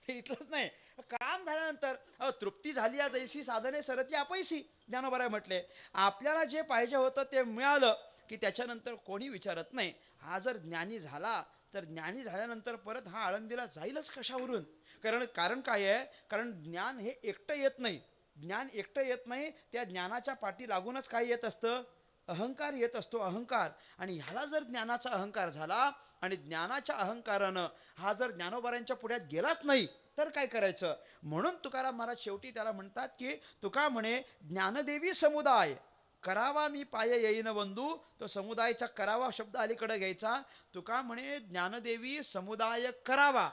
हे इथलंच नाही, काम झाल्यानंतर तृप्ती झाली या जैसी साधने सरती अपैसी, ज्ञानोबराय म्हटले. आपल्याला जे पाहिजे होतं ते मिळालं की त्याच्यानंतर कोणी विचारत नाही. हा जर ज्ञानी झाला तर ज्ञानी झाल्यानंतर परत हा आळंदीला जाईलच कशावरून? कारण काय आहे? कारण ज्ञान हे एकटं येत नाही. ज्ञान एकटं येत नाही, त्या ज्ञानाच्या पाठी लागूनच काय येत असतं? अहंकार येत असतो, अहंकार. आणि ह्याला जर ज्ञानाचा अहंकार झाला आणि ज्ञानाच्या अहंकारानं हा जर ज्ञानोबारांच्या पुढ्यात गेलाच नाही तर काय करायचं? म्हणून तुकाराम महाराज शेवटी त्याला म्हणतात की तुका म्हणे ज्ञानदेवी समुदाय करावा मी पाय येईन वंदू. तो समुदायाचा करावा शब्द अलीकडे घ्यायचा. तुका म्हणे ज्ञानदेवी समुदाय करावा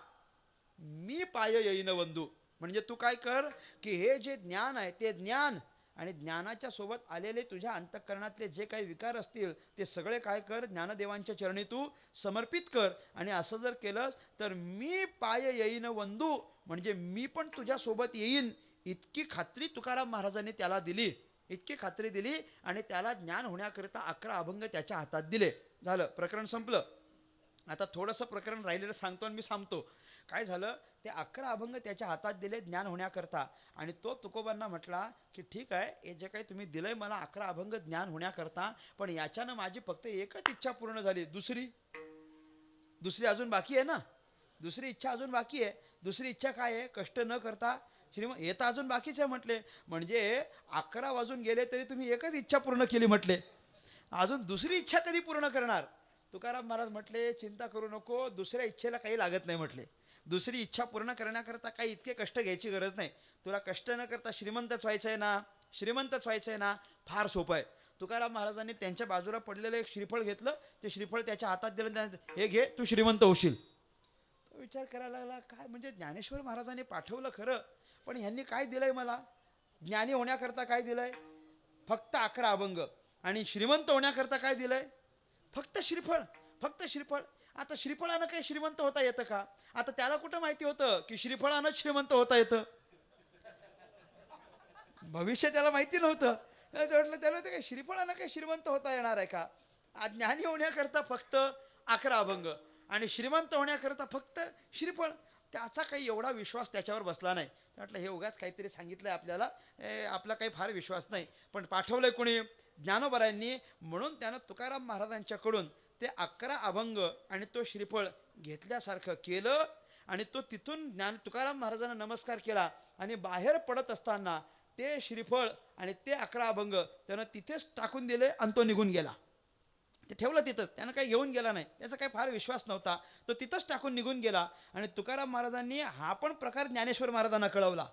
मी पाय येईन वंदू. म्हणजे तू काय कर की हे जे ज्ञान आहे ते ज्ञान आणि ज्ञानाच्या सोबत आलेले तुझ्या अंतःकरणातले जे काही विकार असतील ते सगळे काय कर, ज्ञानदेवांच्या चरणी तू समर्पित कर. आणि असं जर केलंस तर मी पाय येईन वंदू, म्हणजे मी पण तुझ्यासोबत येईन, इतकी खात्री तुकाराम महाराजांनी त्याला दिली. इतकी खात्री दिली आणि त्याला ज्ञान होण्याकरिता 11 अभंग त्याच्या हातात दिले. झालं, प्रकरण संपलं. आता थोडंसं प्रकरण राहिलेलं सांगतो आणि मी सांगतो. काय झालं? ते 11 अभंग त्याच्या हातात दिले ज्ञान होण्याकरता. आणि तो तुकोबांना म्हटला की ठीक आहे, हे जे काही तुम्ही दिलंय मला 11 अभंग ज्ञान होण्याकरता, पण याच्यानं माझी फक्त एकच इच्छा पूर्ण झाली. दुसरी अजून बाकी आहे ना. दुसरी इच्छा अजून बाकी आहे. दुसरी इच्छा काय आहे? कष्ट न करता श्रीमंत. हे तर अजून बाकीच आहे म्हटले. म्हणजे 11 वाजून गेले तरी तुम्ही एकच इच्छा पूर्ण केली म्हटले, अजून दुसरी इच्छा कधी पूर्ण करणार? तुकाराम महाराज म्हटले चिंता करू नको, दुसऱ्या इच्छेला काही लागत नाही म्हटले. दुसरी इच्छा पूर्ण करण्याकरता काही इतके कष्ट घ्यायची गरज नाही. तुला कष्ट न करता श्रीमंतच व्हायचं आहे ना, श्रीमंतच व्हायचं आहे ना, फार सोपं आहे. तुकाराम महाराजांनी त्यांच्या बाजूला पडलेलं एक श्रीफळ घेतलं, ते श्रीफळ त्याच्या हातात दिलं, हे घे तू श्रीमंत होशील. तो विचार करायला लागला, काय म्हणजे ज्ञानेश्वर महाराजांनी पाठवलं खरं, पण ह्यांनी काय दिलंय मला? ज्ञानी होण्याकरता काय दिलंय? फक्त 11 अभंग. आणि श्रीमंत होण्याकरता काय दिलंय? फक्त श्रीफळ, फक्त श्रीफळ. आता श्रीफळानं काही श्रीमंत होता येतं का? आता त्याला कुठं माहिती होतं की श्रीफळानं श्रीमंत होता येतं? भविष्य त्याला माहिती नव्हतं. म्हटलं त्याला ते काही श्रीफळानं काही श्रीमंत होता येणार आहे का? ज्ञानी होण्याकरता फक्त 11 अभंग आणि श्रीमंत होण्याकरता फक्त श्रीफळ. त्याचा काही एवढा विश्वास त्याच्यावर बसला नाही. म्हटलं हे उगाच काहीतरी सांगितलंय आपल्याला, आपला काही फार विश्वास नाही. पण पाठवलंय कोणी? ज्ञानोबरायांनी. म्हणून त्यानं तुकाराम महाराजांच्याकडून ते 11 अभंग आणि तो श्रीफळ घेतल्यासारखं केलं. आणि तो तिथून तुकाराम महाराजांना नमस्कार केला आणि बाहेर पडत असताना ते श्रीफळ आणि ते 11 अभंग त्यानं तिथेच टाकून दिले आणि तो निघून गेला. ते ठेवलं तिथंच, त्यानं काही घेऊन गेला नाही. त्याचा काही फार विश्वास नव्हता. तो तिथंच टाकून निघून गेला. आणि तुकाराम महाराजांनी हा पण प्रकार ज्ञानेश्वर महाराजांना कळवला.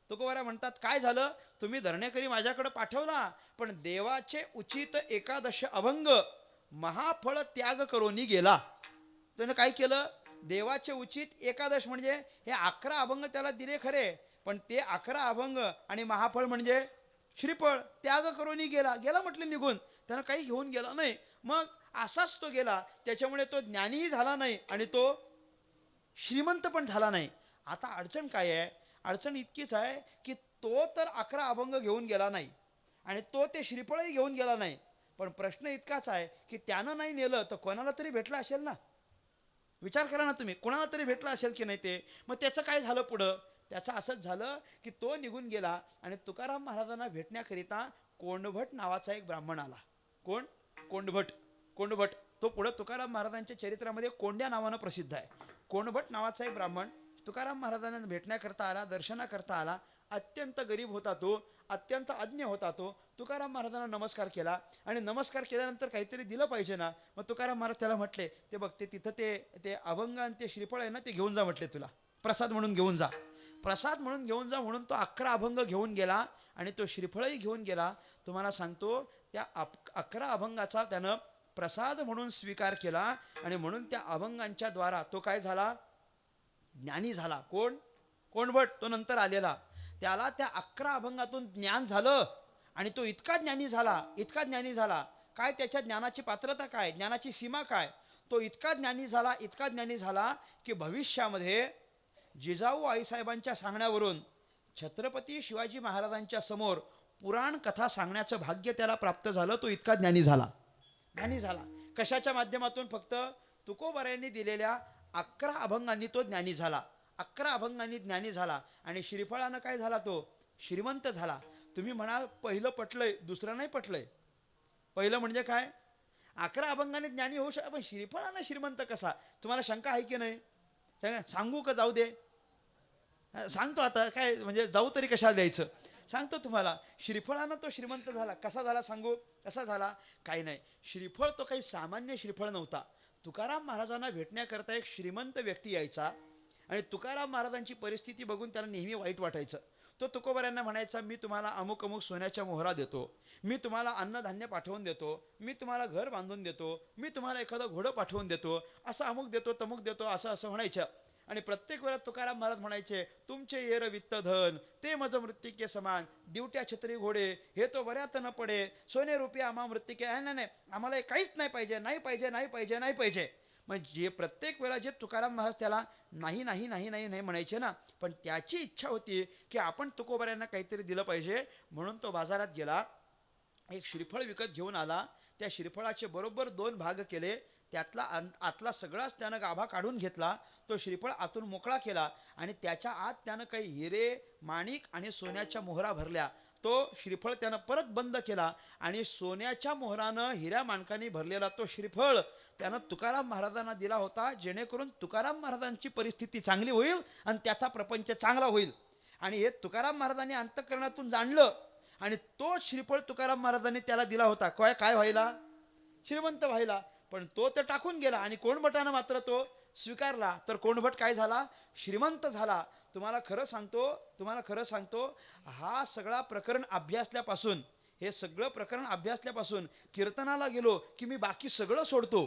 तुकोबारा म्हणतात काय झालं? तुम्ही धरणेकरी माझ्याकडे पाठवला, पण देवाचे उचित एकादश अभंग महाफळ त्याग करोनी गेला. त्यानं काय केलं? देवाचे उचित एकादश म्हणजे हे 11 अभंग त्याला दिले खरे, पण ते 11 अभंग आणि महाफळ म्हणजे श्रीफळ त्याग करोनी गेला. गेला म्हटले निघून, त्यानं काही घेऊन गेला नाही. मग असाच तो गेला. त्याच्यामुळे तो ज्ञानीही झाला नाही आणि तो श्रीमंत पण झाला नाही. आता अडचण काय आहे? अडचण इतकीच आहे की तो तर 11 अभंग घेऊन गेला नाही आणि तो ते श्रीफळही घेऊन गेला नाही. पण प्रश्न इतकाच आहे की त्यानं नाही नेलं तर कोणाला तरी भेटलं असेल ना. विचार करा ना तुम्ही, कोणाला तरी भेटलं असेल की नाही ते. मग त्याचं काय झालं पुढं? त्याचं असंच झालं की तो निघून गेला आणि तुकाराम महाराजांना भेटण्याकरिता कोंडभट नावाचा एक ब्राह्मण आला. कोण? कोंडभट. तो पुढं तुकाराम महाराजांच्या चरित्रामध्ये कोंड्या नावानं प्रसिद्ध आहे. कोणभट नावाचा एक ब्राह्मण तुकाराम महाराजांना भेटण्याकरता आला, दर्शनाकरता आला. अत्यंत गरीब होता तो, अत्यंत अज्ञ होता तो. तुकाराम महाराजांना नमस्कार केला आणि नमस्कार केल्यानंतर काहीतरी दिलं पाहिजे ना. मग तुकाराम महाराज त्याला म्हटले, ते बघ ते तिथं ते अभंग आणि ते श्रीफळ आहे ना, ते घेऊन जा म्हटले, तुला प्रसाद म्हणून घेऊन जा. प्रसाद म्हणून घेऊन जा म्हणून तो 11 अभंग घेऊन गेला आणि तो श्रीफळही घेऊन गेला. तुम्हाला सांगतो त्या 11 अभंगाचा त्यानं प्रसाद म्हणून स्वीकार केला आणि म्हणून त्या अभंगांच्या द्वारा तो काय झाला, ज्ञानी झाला. कोण? कोणभट, तो नंतर आलेला. त्याला त्या 11 अभंगातून ज्ञान झालं आणि तो इतका ज्ञानी झाला, इतका ज्ञानी झाला. काय त्याच्या ज्ञानाची पात्रता, काय ज्ञानाची सीमा, काय तो इतका ज्ञानी झाला, इतका ज्ञानी झाला की भविष्यामध्ये जिजाऊ आईसाहेबांच्या सांगण्यावरून छत्रपती शिवाजी महाराजांच्या समोर पुराण कथा सांगण्याचं भाग्य त्याला प्राप्त झालं. तो इतका ज्ञानी झाला. ज्ञानी झाला कशाच्या माध्यमातून? फक्त तुकोबारायांनी दिलेल्या 11 अभंगांनी तो ज्ञानी झाला. 11 अभंगांनी ज्ञानी झाला आणि श्रीफळानं काय झाला, तो श्रीमंत झाला. तुम्ही म्हणाल पहिलं पटलंय, दुसरं नाही पटलंय. पहिलं म्हणजे काय, 11 अभंगाने ज्ञानी होऊ शकत, पण श्रीफळानं श्रीमंत कसा? तुम्हाला शंका आहे की नाही? सांगू का जाऊ दे? सांगतो आता, काय म्हणजे जाऊ तरी कशाला द्यायचं, सांगतो तुम्हाला. श्रीफळानं तो श्रीमंत झाला. कसा झाला सांगू? कसा झाला? काही नाही, श्रीफळ तो काही सामान्य श्रीफळ नव्हता. तुकाराम महाराजांना भेटण्याकरता एक श्रीमंत व्यक्ती यायचा आणि तुकाराम महाराजांची परिस्थिती बघून त्याला नेहमी वाईट वाटायचं. तो तुकोबारायांना म्हणायचा, मी तुम्हाला अमुक अमुक सोन्याच्या मोहरा देतो, मी तुम्हाला अन्नधान्य पाठवून देतो, मी तुम्हाला घर बांधून देतो, मी तुम्हाला एखादं घोडं पाठवून देतो, असं अमुक देतो तमुक देतो, असं असं म्हणायचं. आणि प्रत्येक वेळा तुकाराम महाराज म्हणायचे, तुमचे येर वित्त धन ते मज मृत्तिके समान, दिवट्या छत्री घोडे हे तो बऱ्यात न पडे, सोने रुपये आम्हा मृत्तिके. नाही नाही, आम्हाला हे काहीच नाही पाहिजे, नाही पाहिजे, नाही पाहिजे, नाही पाहिजे. मग जे प्रत्येक वेळा जे तुकाराम महाराज त्याला नाही नाही नाही नाही नाही म्हणायचे ना, पण त्याची इच्छा होती की आपण तुकोबारायांना काहीतरी दिलं पाहिजे. म्हणून तो बाजारात गेला, एक श्रीफळ विकत घेऊन आला. त्या श्रीफळाचे बरोबर 2 भाग केले. त्यातला आतला सगळाच त्यानं गाभा काढून घेतला. तो श्रीफळ आतून मोकळा केला आणि त्याच्या आत त्यानं काही हिरे, माणिक आणि सोन्याच्या मोहरा भरल्या. तो श्रीफळ त्यानं परत बंद केला आणि सोन्याच्या मोहरानं, हिऱ्या माणकांनी भरलेला तो श्रीफळ त्यानं तुकाराम महाराजांना दिला होता, जेणेकरून तुकाराम महाराजांची परिस्थिती चांगली होईल आणि त्याचा प्रपंच चांगला होईल. आणि हे तुकाराम महाराजांनी अंतःकरणातून जाणलं आणि तो श्रीफळ तुकाराम महाराजांनी त्याला दिला होता. काय व्हायला? श्रीमंत व्हायला. पण तो तर टाकून गेला आणि कोणभटानं मात्र तो स्वीकारला. तर कोणभट काय झाला? श्रीमंत झाला. तुम्हाला खरं सांगतो, हा सगळा प्रकरण अभ्यासल्यापासून, हे सगळं प्रकरण अभ्यासल्यापासून कीर्तनाला गेलो की मी बाकी सगळं सोडतो,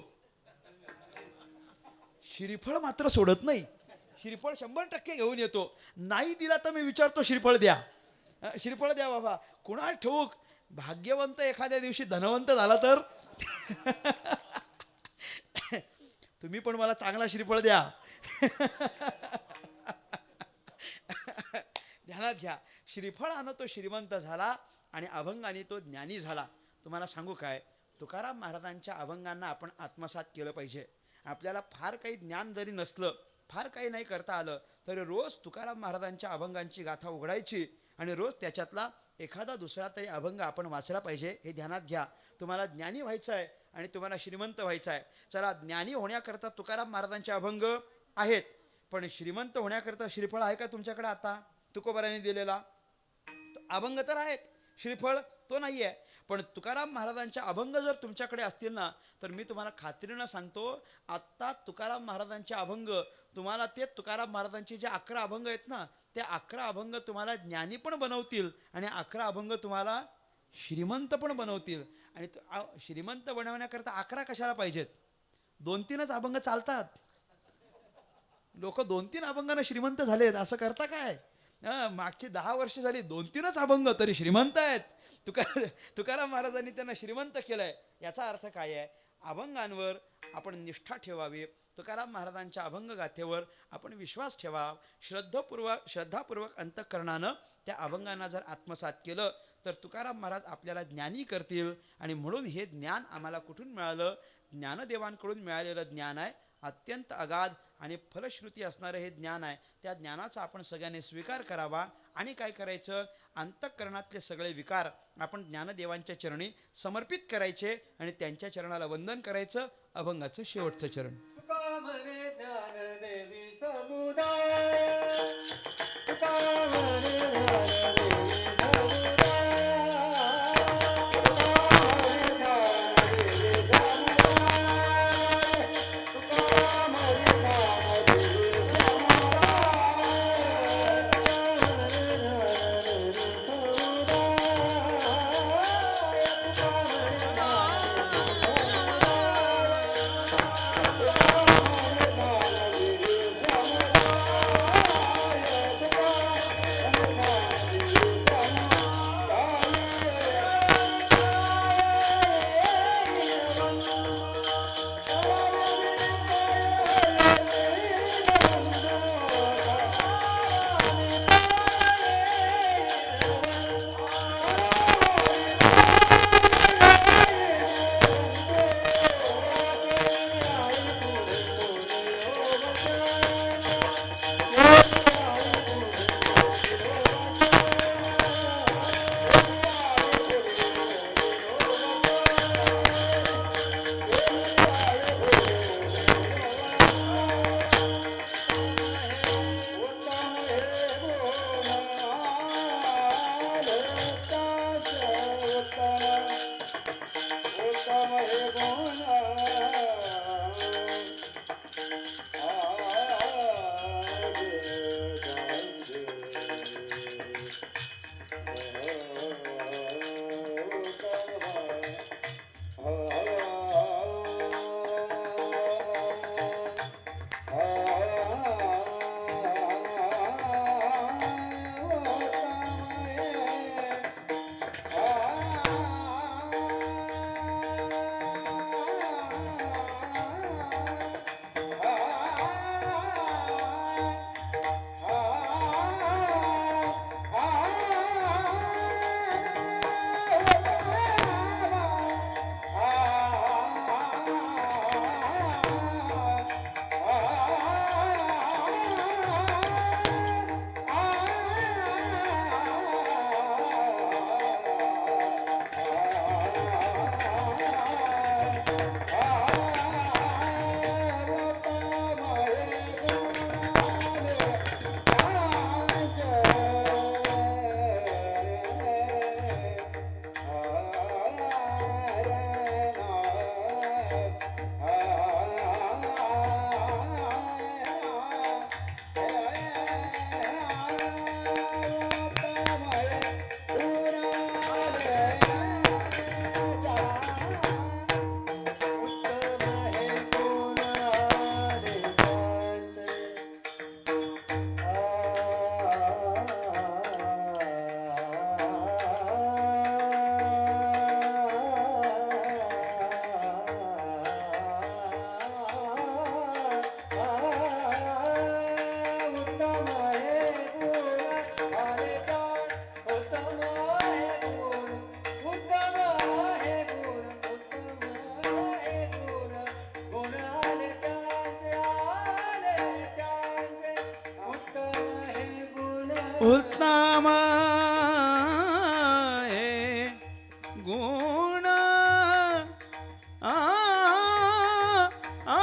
श्रीफळ मात्र सोडत नाही. श्रीफळ 100% घेऊन येतो. नाही दिला तर मी विचारतो, श्रीफळ द्या, श्रीफळ द्या बाबा. कुणाला ठाऊक, भाग्यवंत एखाद्या दिवशी धनवंत झाला तर तुम्ही पण मला चांगला श्रीफळ द्या. ध्यानात घ्या, श्रीफळानं तो श्रीमंत झाला आणि अभंगाने तो ज्ञानी झाला. तुम्हाला सांगू काय, तुकाराम महाराजांच्या अभंगांना आपण आत्मसात केलं पाहिजे. आपल्याला फार काही ज्ञान जरी नसलं, फार काही नाही करता आलं, तरी रोज तुकाराम महाराजांच्या अभंगांची गाथा उघडायची आणि रोज त्याच्यातला एखादा दुसरा तरी अभंग आपण वाचला पाहिजे. हे ध्यानात घ्या. तुम्हाला ज्ञानी व्हायचं आहे आणि तुम्हाला श्रीमंत व्हायचं आहे. चला, ज्ञानी होण्याकरता तुकाराम महाराजांचे अभंग आहेत, पण श्रीमंत होण्याकरता श्रीफळ आहे का तुमच्याकडे? आता तुकोबारायांनी दिलेला अभंग तर आहेत, श्रीफळ तो नाही आहे. पण तुकाराम महाराजांच्या अभंग जर तुमच्याकडे असतील ना, तर मी तुम्हाला खात्रीनं सांगतो, आत्ता तुकाराम महाराजांचे अभंग तुम्हाला, ते तुकाराम महाराजांचे जे 11 अभंग आहेत ना, ते 11 अभंग तुम्हाला ज्ञानी पण बनवतील आणि 11 अभंग तुम्हाला श्रीमंत पण बनवतील. आणि श्रीमंत बनवण्याकरता 11 कशाला पाहिजेत? 2-3च अभंग चालतात. लोक 2-3 अभंगानं श्रीमंत झालेत. असं करता काय? मागची 10 वर्ष झाली 2-3च अभंग तरी श्रीमंत आहेत. तुकाराम महाराजांनी त्यांना श्रीमंत केलंय. याचा अर्थ काय आहे? अभंगांवर आपण निष्ठा ठेवावी. तुकाराम महाराजांच्या अभंग गाथेवर आपण विश्वास ठेवा. श्रद्धापूर्वक अंतःकरणानं त्या अभंगांना जर आत्मसात केलं तर तुकाराम महाराज आपल्याला ज्ञानी करतील. आणि म्हणून हे ज्ञान आम्हाला कुठून मिळालं? ज्ञानदेवांकडून मिळालेलं ज्ञान आहे. अत्यंत अगाध आणि फलश्रुती असणारं हे ज्ञान आहे. त्या ज्ञानाचा आपण सगळ्यांनी स्वीकार करावा. आणि काय करायचं? अंतःकरणातले सगळे विकार आपण ज्ञानदेवांच्या चरणी समर्पित करायचे आणि त्यांच्या चरणाला वंदन करायचं. अभंगाचं शेवटचं चरण. तुका म्हणे ज्ञानदेवी उत्तम हे गुण आ आ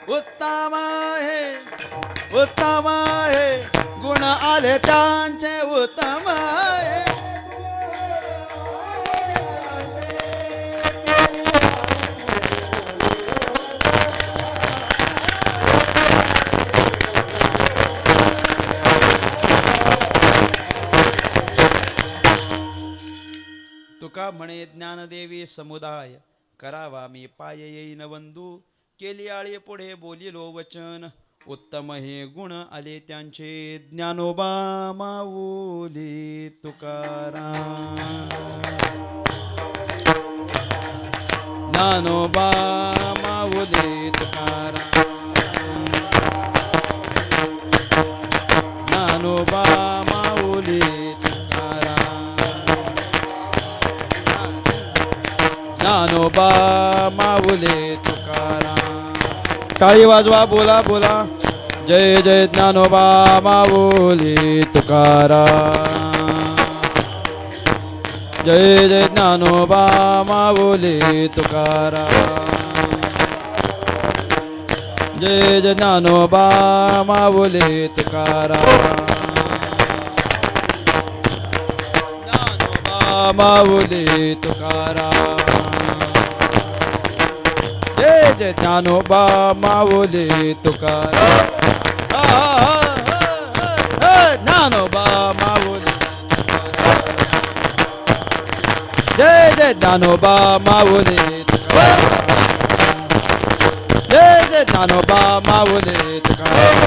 उत्तम आहे उत्तम आहे गुण आले त्यांचे उत्तम आहे तुका म्हणे ज्ञानदेवी समुदाय करावा मी पाय येईन वंदू केली आळी पुढे बोलिलो वचन उत्तम हे गुण आले त्यांचे ज्ञानोबा माऊली तुकाराम ज्ञानोबा माऊली तुकाराम ज्ञानोबा माऊली तुकाराम ज्ञानोबा माऊली तुकाराम टाळी वाजवा बोला बोला जय जय ज्ञानोबा माऊली तुकाराम जय जय ज्ञानोबा माऊली तुकाराम जय जय ज्ञानोबा माऊली तुकाराम ज्ञानोबा माऊली तुकाराम जय जय ज्ञानोबा माऊली तुकाराम ज्ञानोबा माऊली जय जय ज्ञानोबा माऊली तुकाराम जय जय ज्ञानोबा माऊली तुकाराम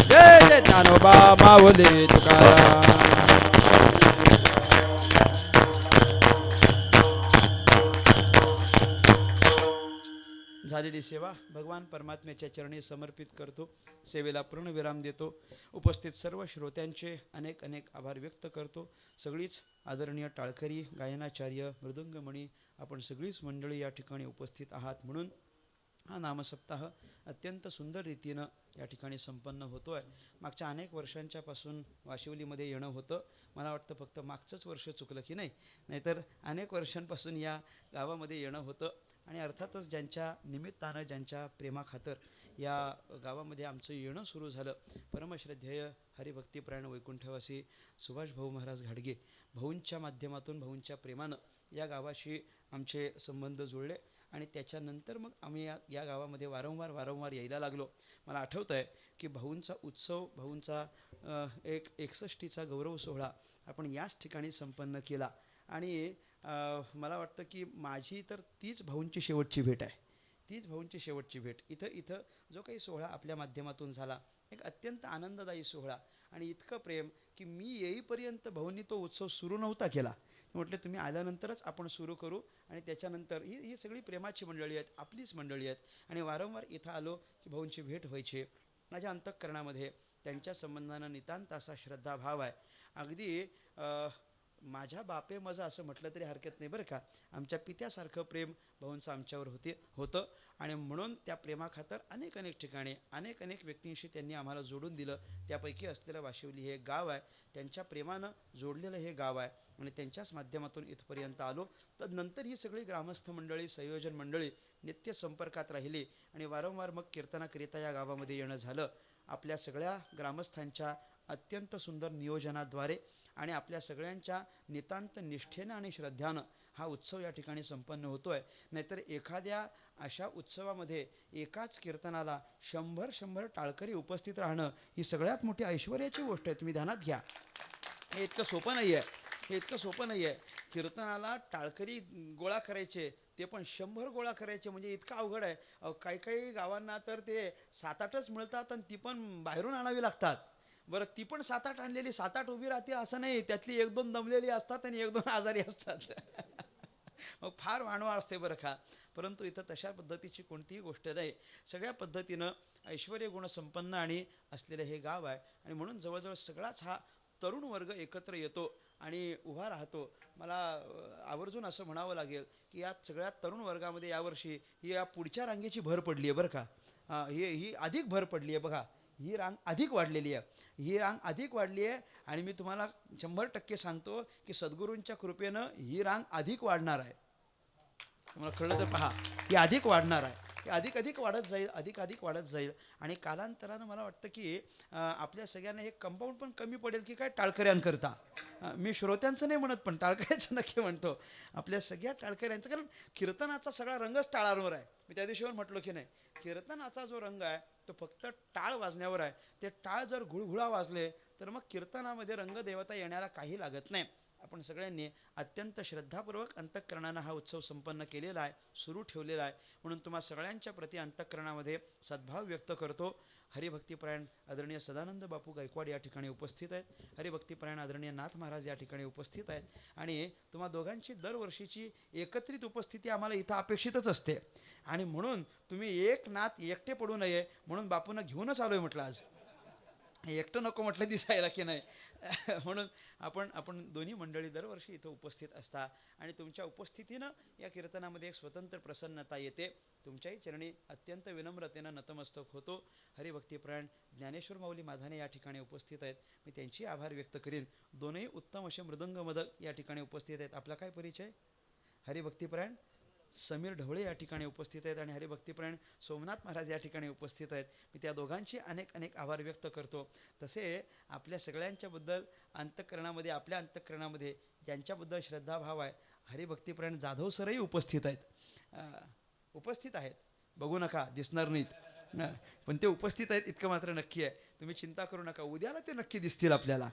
जय जय ज्ञानोबा माऊली तुकाराम झालेली सेवा भगवान परमात्म्याच्या चरणी समर्पित करतो सेवेला पूर्ण विराम देतो उपस्थित सर्व श्रोत्यांचे अनेक अनेक आभार व्यक्त करतो सगळीच आदरणीय टाळकरी गायनाचार्य मृदुंगमणी आपण सगळीच मंडळी या ठिकाणी उपस्थित आहात म्हणून हा नामसप्ताह अत्यंत सुंदर रीतीनं या ठिकाणी संपन्न होतो आहे मागच्या अनेक वर्षांच्यापासून वाशिवलीमध्ये येणं होतं मला वाटतं फक्त मागचंच वर्ष चुकलं की नाही नाहीतर अनेक वर्षांपासून या गावामध्ये येणं होतं आणि अर्थातच ज्यांच्या निमित्तानं ज्यांच्या प्रेमाखातर या गावामध्ये आमचं येणं सुरू झालं परमश्रद्धेय हरिभक्तीपरायण वैकुंठवासी सुभाष भाऊ महाराज घाडगे भाऊंच्या माध्यमातून भाऊंच्या प्रेमानं या गावाशी आमचे संबंध जुळले आणि त्याच्यानंतर मग आम्ही या गावामध्ये वारंवार यायला लागलो मला आठवतं आहे की भाऊंचा उत्सव भाऊंचा एक 61चा गौरव सोहळा आपण याच ठिकाणी संपन्न केला आणि मला वाटतं की माझी तर तीच भाऊंची शेवटची भेट आहे तीच भाऊंची शेवटची भेट इथं जो काही सोहळा आपल्या माध्यमातून झाला एक अत्यंत आनंददायी सोहळा आणि इतकं प्रेम की मी येईपर्यंत भाऊंनी तो उत्सव सुरू नव्हता केला म्हटलं तुम्ही आल्यानंतरच आपण सुरू करू आणि त्याच्यानंतर ही सगळी प्रेमाची मंडळी आहेत आपलीच मंडळी आहेत आणि वारंवार इथं आलो की भाऊंची भेट व्हायची माझ्या अंतःकरणामध्ये त्यांच्या संबंधानं नितांत असा श्रद्धाभाव आहे अगदी माझ्या बापे मजा असं म्हटलं तरी हरकत नाही बरं का आमच्या पित्यासारखं प्रेम भाऊंचं आमच्यावर होतं आणि म्हणून त्या प्रेमाखातर अनेक ठिकाणी अनेक व्यक्तींशी त्यांनी आम्हाला जोडून दिलं त्यापैकी असलेलं वाशिवली हे गाव आहे त्यांच्या प्रेमानं जोडलेलं हे गाव आहे आणि त्यांच्याच माध्यमातून इथपर्यंत आलो तर नंतर ही सगळी ग्रामस्थ मंडळी संयोजन मंडळी नित्य संपर्कात राहिली आणि वारंवार मग कीर्तनाकरिता या गावामध्ये येणं झालं आपल्या सगळ्या ग्रामस्थांच्या अत्यंत सुंदर नियोजनाद्वारे आणि आपल्या सगळ्यांच्या नितांत निष्ठेनं आणि श्रद्धानं हा उत्सव या ठिकाणी संपन्न होतो आहे नाहीतर एखाद्या अशा उत्सवामध्ये एकाच कीर्तनाला 100 टाळकरी उपस्थित राहणं ही सगळ्यात मोठी ऐश्वर्याची गोष्ट आहे तुम्ही ध्यानात घ्या हे इतकं सोपं नाही आहे कीर्तनाला टाळकरी गोळा करायचे ते पण 100 गोळा करायचे म्हणजे इतकं अवघड आहे काही गावांना तर ते 7-8च मिळतात आणि ती पण बाहेरून आणावी लागतात बरं ती पण 7-8 आणलेली 7-8 उभी राहते असं नाही त्यातली 1-2 दमलेली असतात आणि 1-2 आजारी असतात मग फार वाणवा असते बरं का. परंतु इथं तशा पद्धतीची कोणतीही गोष्ट नाही. सगळ्या पद्धतीनं ऐश्वर्य गुणसंपन्न आणि असलेलं हे गाव आहे आणि म्हणून जवळजवळ सगळाच हा तरुण वर्ग एकत्र येतो आणि उभा राहतो. मला आवर्जून असं म्हणावं लागेल की या सगळ्या तरुण वर्गामध्ये यावर्षी ही या पुढच्या रांगेची भर पडली आहे बरं का. ही अधिक भर पडली आहे बघा. ही रांग अधिक वाढलेली आहे. ही रांग अधिक वाढली आहे आणि मी तुम्हाला 100% सांगतो की सद्गुरूंच्या कृपेनं ही रांग अधिक वाढणार आहे. तुम्हाला कळलं तर पहा, ही अधिक वाढणार आहे. ही अधिक अधिक वाढत जाईल, अधिक अधिक वाढत जाईल आणि कालांतरानं मला वाटतं की आपल्या सगळ्यांना हे कंपाऊंड पण कमी पडेल की काय टाळकऱ्यांकरता. मी श्रोत्यांचं नाही म्हणत पण टाळकऱ्यांचं नक्की म्हणतो. आपल्या सगळ्या टाळकऱ्यांचं, कारण कीर्तनाचा सगळा रंगच टाळांवर आहे. मी त्या दिवशीवर म्हटलो की नाही, कीर्तनाचा जो रंग आहे तो फक्त टाळ वाजण्यावर आहे. ते टाळ जर घुळघुळा वाजले तर मग कीर्तनामध्ये रंगदेवता येण्याला काही लागत नाही. आपण सगळ्यांनी अत्यंत श्रद्धापूर्वक अंतःकरणानं हा उत्सव संपन्न केलेला आहे, सुरू ठेवलेला आहे. म्हणून तुम्हा सगळ्यांच्या प्रति अंतःकरणामध्ये सद्भाव व्यक्त करतो. हरिभक्तीपरायण आदरणीय सदानंद बापू गायकवाड या ठिकाणी उपस्थित आहेत. हरिभक्तीपरायण आदरणीय नाथ महाराज या ठिकाणी उपस्थित आहेत. आणि तुम्हा दोघांची दरवर्षीची एकत्रित उपस्थिती आम्हाला इथं अपेक्षितच असते आणि म्हणून तुम्ही एक नाथ एकटे पडू नये म्हणून बापूंना घेऊनच आलोय म्हटलं. आज एकटं नको म्हटलं दिसायला की नाही. म्हणून आपण दोन्ही मंडळी दरवर्षी इथं उपस्थित असता आणि तुमच्या उपस्थितीनं या कीर्तनामध्ये एक स्वतंत्र प्रसन्नता येते. तुमच्याही चरणी अत्यंत विनम्रतेनं नतमस्तक होतो. हरिभक्तीपरायण ज्ञानेश्वर माऊली माधाने या ठिकाणी उपस्थित आहेत. मी त्यांची आभार व्यक्त करीन. दोनही उत्तम असे मृदंग मदक या ठिकाणी उपस्थित आहेत. आपला काय परिचय? हरिभक्तीपरायण समीर ढवळे या ठिकाणी उपस्थित आहेत आणि हरिभक्तीपरायण सोमनाथ महाराज या ठिकाणी उपस्थित आहेत. मी त्या दोघांची अनेक अनेक आभार व्यक्त करतो. तसे आपल्या सगळ्यांच्याबद्दल अंतःकरणामध्ये, आपल्या अंतःकरणामध्ये ज्यांच्याबद्दल श्रद्धाभाव आहे, हरिभक्तीपरायण जाधव सरही उपस्थित आहेत. बघू नका, दिसणार नाहीत, पण ते उपस्थित आहेत इतकं मात्र नक्की आहे. तुम्ही चिंता करू नका, उद्याला ते नक्की दिसतील आपल्याला.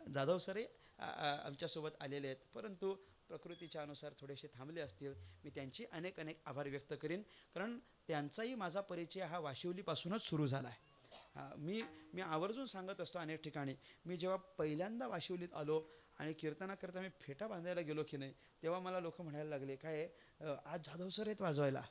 जाधव सरही आमच्यासोबत आलेले आहेत, परंतु प्रकृतीच्या अनुसार थोडेसे थांबले असतील. मी त्यांची अनेक अनेक आभार व्यक्त करीन, कारण त्यांचाही माझा परिचय हा वाशिवलीपासूनच सुरू झाला आहे. मी आवर्जून सांगत असतो अनेक ठिकाणी. मी जेव्हा पहिल्यांदा वाशिवलीत आलो आणि कीर्तनाकरता मी फेटा बांधायला गेलो की नाही, तेव्हा मला लोक म्हणायला लागले, काय आज जाधव सर आहेत वाजवायला,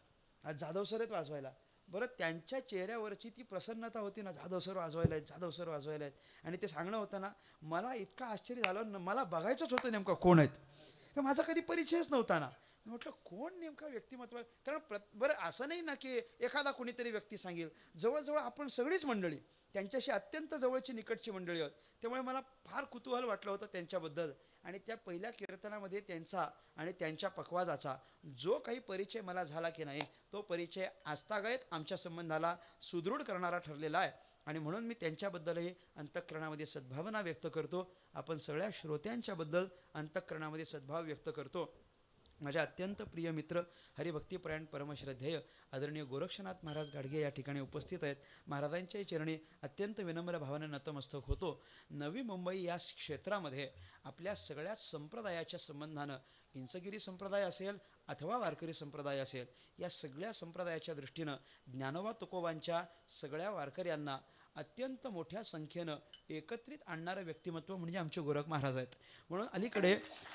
आज जाधव सर आहेत वाजवायला. बरं, त्यांच्या चेहऱ्यावरची ती प्रसन्नता होती ना, जाधव सर वाजवायला आहेत, जाधव सर वाजवायला आहेत. आणि ते सांगणं होतं ना, मला इतकं आश्चर्य झालं. मला बघायचंच होतं नेमकं कोण आहेत. माझा कधी परिचयच नव्हता ना. मी म्हटलं कोण नेमका व्यक्तिमत्व. कारण बरं असं नाही ना की एखादा कोणीतरी व्यक्ती सांगेल. जवळजवळ आपण सगळीच मंडळी त्यांच्याशी अत्यंत जवळची निकटची मंडळी आहोत. त्यामुळे मला फार कुतूहल वाटलं होतं त्यांच्याबद्दल. आणि त्या पहिल्या कीर्तनामध्ये त्यांचा आणि त्यांच्या पखवाजाचा जो काही परिचय मला झाला की नाही, तो परिचय आजतागायत आमच्या संबंधाला सुदृढ करणारा ठरलेला आहे. आणि म्हणून मी त्यांच्याबद्दलही अंतःकरणामध्ये सद्भावना व्यक्त करतो. आपण सगळ्या श्रोत्यांच्याबद्दल अंतःकरणामध्ये सद्भाव व्यक्त करतो. माझ्या अत्यंत प्रिय मित्र हरिभक्तीपरायण परमश्रद्धेय आदरणीय गोरक्षनाथ महाराज गाडगे या ठिकाणी उपस्थित आहेत. महाराजांच्याही चरणी अत्यंत विनम्र भावाने नतमस्तक होतो. नवी मुंबई या क्षेत्रामध्ये आपल्या सगळ्याच संप्रदायाच्या संबंधानं, इंचगिरी संप्रदाय असेल अथवा वारकरी संप्रदाय असेल, या सगळ्या संप्रदायाच्या दृष्टीनं ज्ञानोबा तुकोबांच्या सगळ्या वारकऱ्यांना अत्यंत मोठ्या संख्येनं एकत्रित आणणारं व्यक्तिमत्व म्हणजे आमचे गोरख महाराज आहेत. म्हणून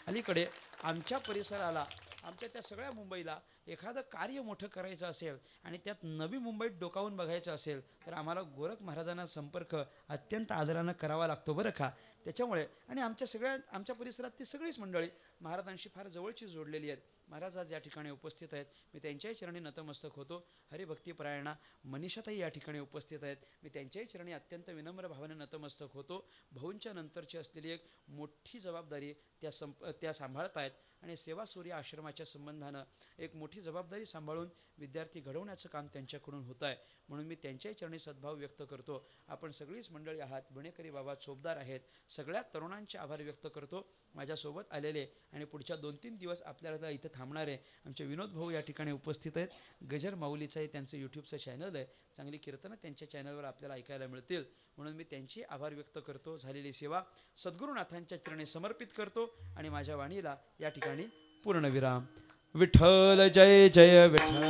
अलीकडे आमच्या परिसराला, आमच्या त्या सगळ्या मुंबईला एखादं कार्य मोठं करायचं असेल आणि त्यात नवी मुंबईत डोकावून बघायचं असेल तर आम्हाला गोरख महाराजांना संपर्क अत्यंत आदरानं करावा लागतो बरं का. त्याच्यामुळे आणि आमच्या परिसरात ती सगळीच मंडळी महाराजांशी फार जवळची जोडलेली आहेत. महाराज आज या ठिकाणी उपस्थित आहेत. मी त्यांच्याही चरणी नतमस्तक होतो. हरिभक्तीपरायणा मनीषाताई या ठिकाणी उपस्थित आहेत. मी त्यांच्याही चरणी अत्यंत विनम्र भावाने नतमस्तक होतो. भाऊंच्या नंतरची असलेली एक मोठी जबाबदारी त्या सांभाळत आहेत आणि सेवा सूर्य आश्रमाच्या संबंधानं एक मोठी जबाबदारी सांभाळून विद्यार्थी घडवण्याचं काम त्यांच्याकडून होत आहे. म्हणून मी त्यांच्याही चरणी सद्भाव व्यक्त करतो. आपण सगळीच मंडळी आहात, विणेकरी बाबा चोपदार आहेत, सगळ्या तरुणांचे आभार व्यक्त करतो. माझ्यासोबत आलेले आणि पुढच्या 2-3 दिवस आपल्याला इथं थांबणारे आमचे विनोद भाऊ या ठिकाणी उपस्थित आहेत. गजर माऊलीचं आहे त्यांचं यूट्यूबचं चॅनल आहे. चांगली कीर्तनं त्यांच्या चॅनलवर आपल्याला ऐकायला मिळतील. म्हणून मी त्यांची आभार व्यक्त करतो. झालेली सेवा सद्गुरुनाथांच्या चरणी समर्पित करतो आणि माझ्या वाणीला या ठिकाणी पूर्णविराम. विठ्ठल जय जय विठ्ठल,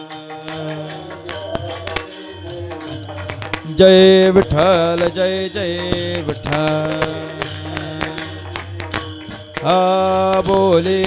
जय विठ्ठल जय जय विठ्ठल. बोले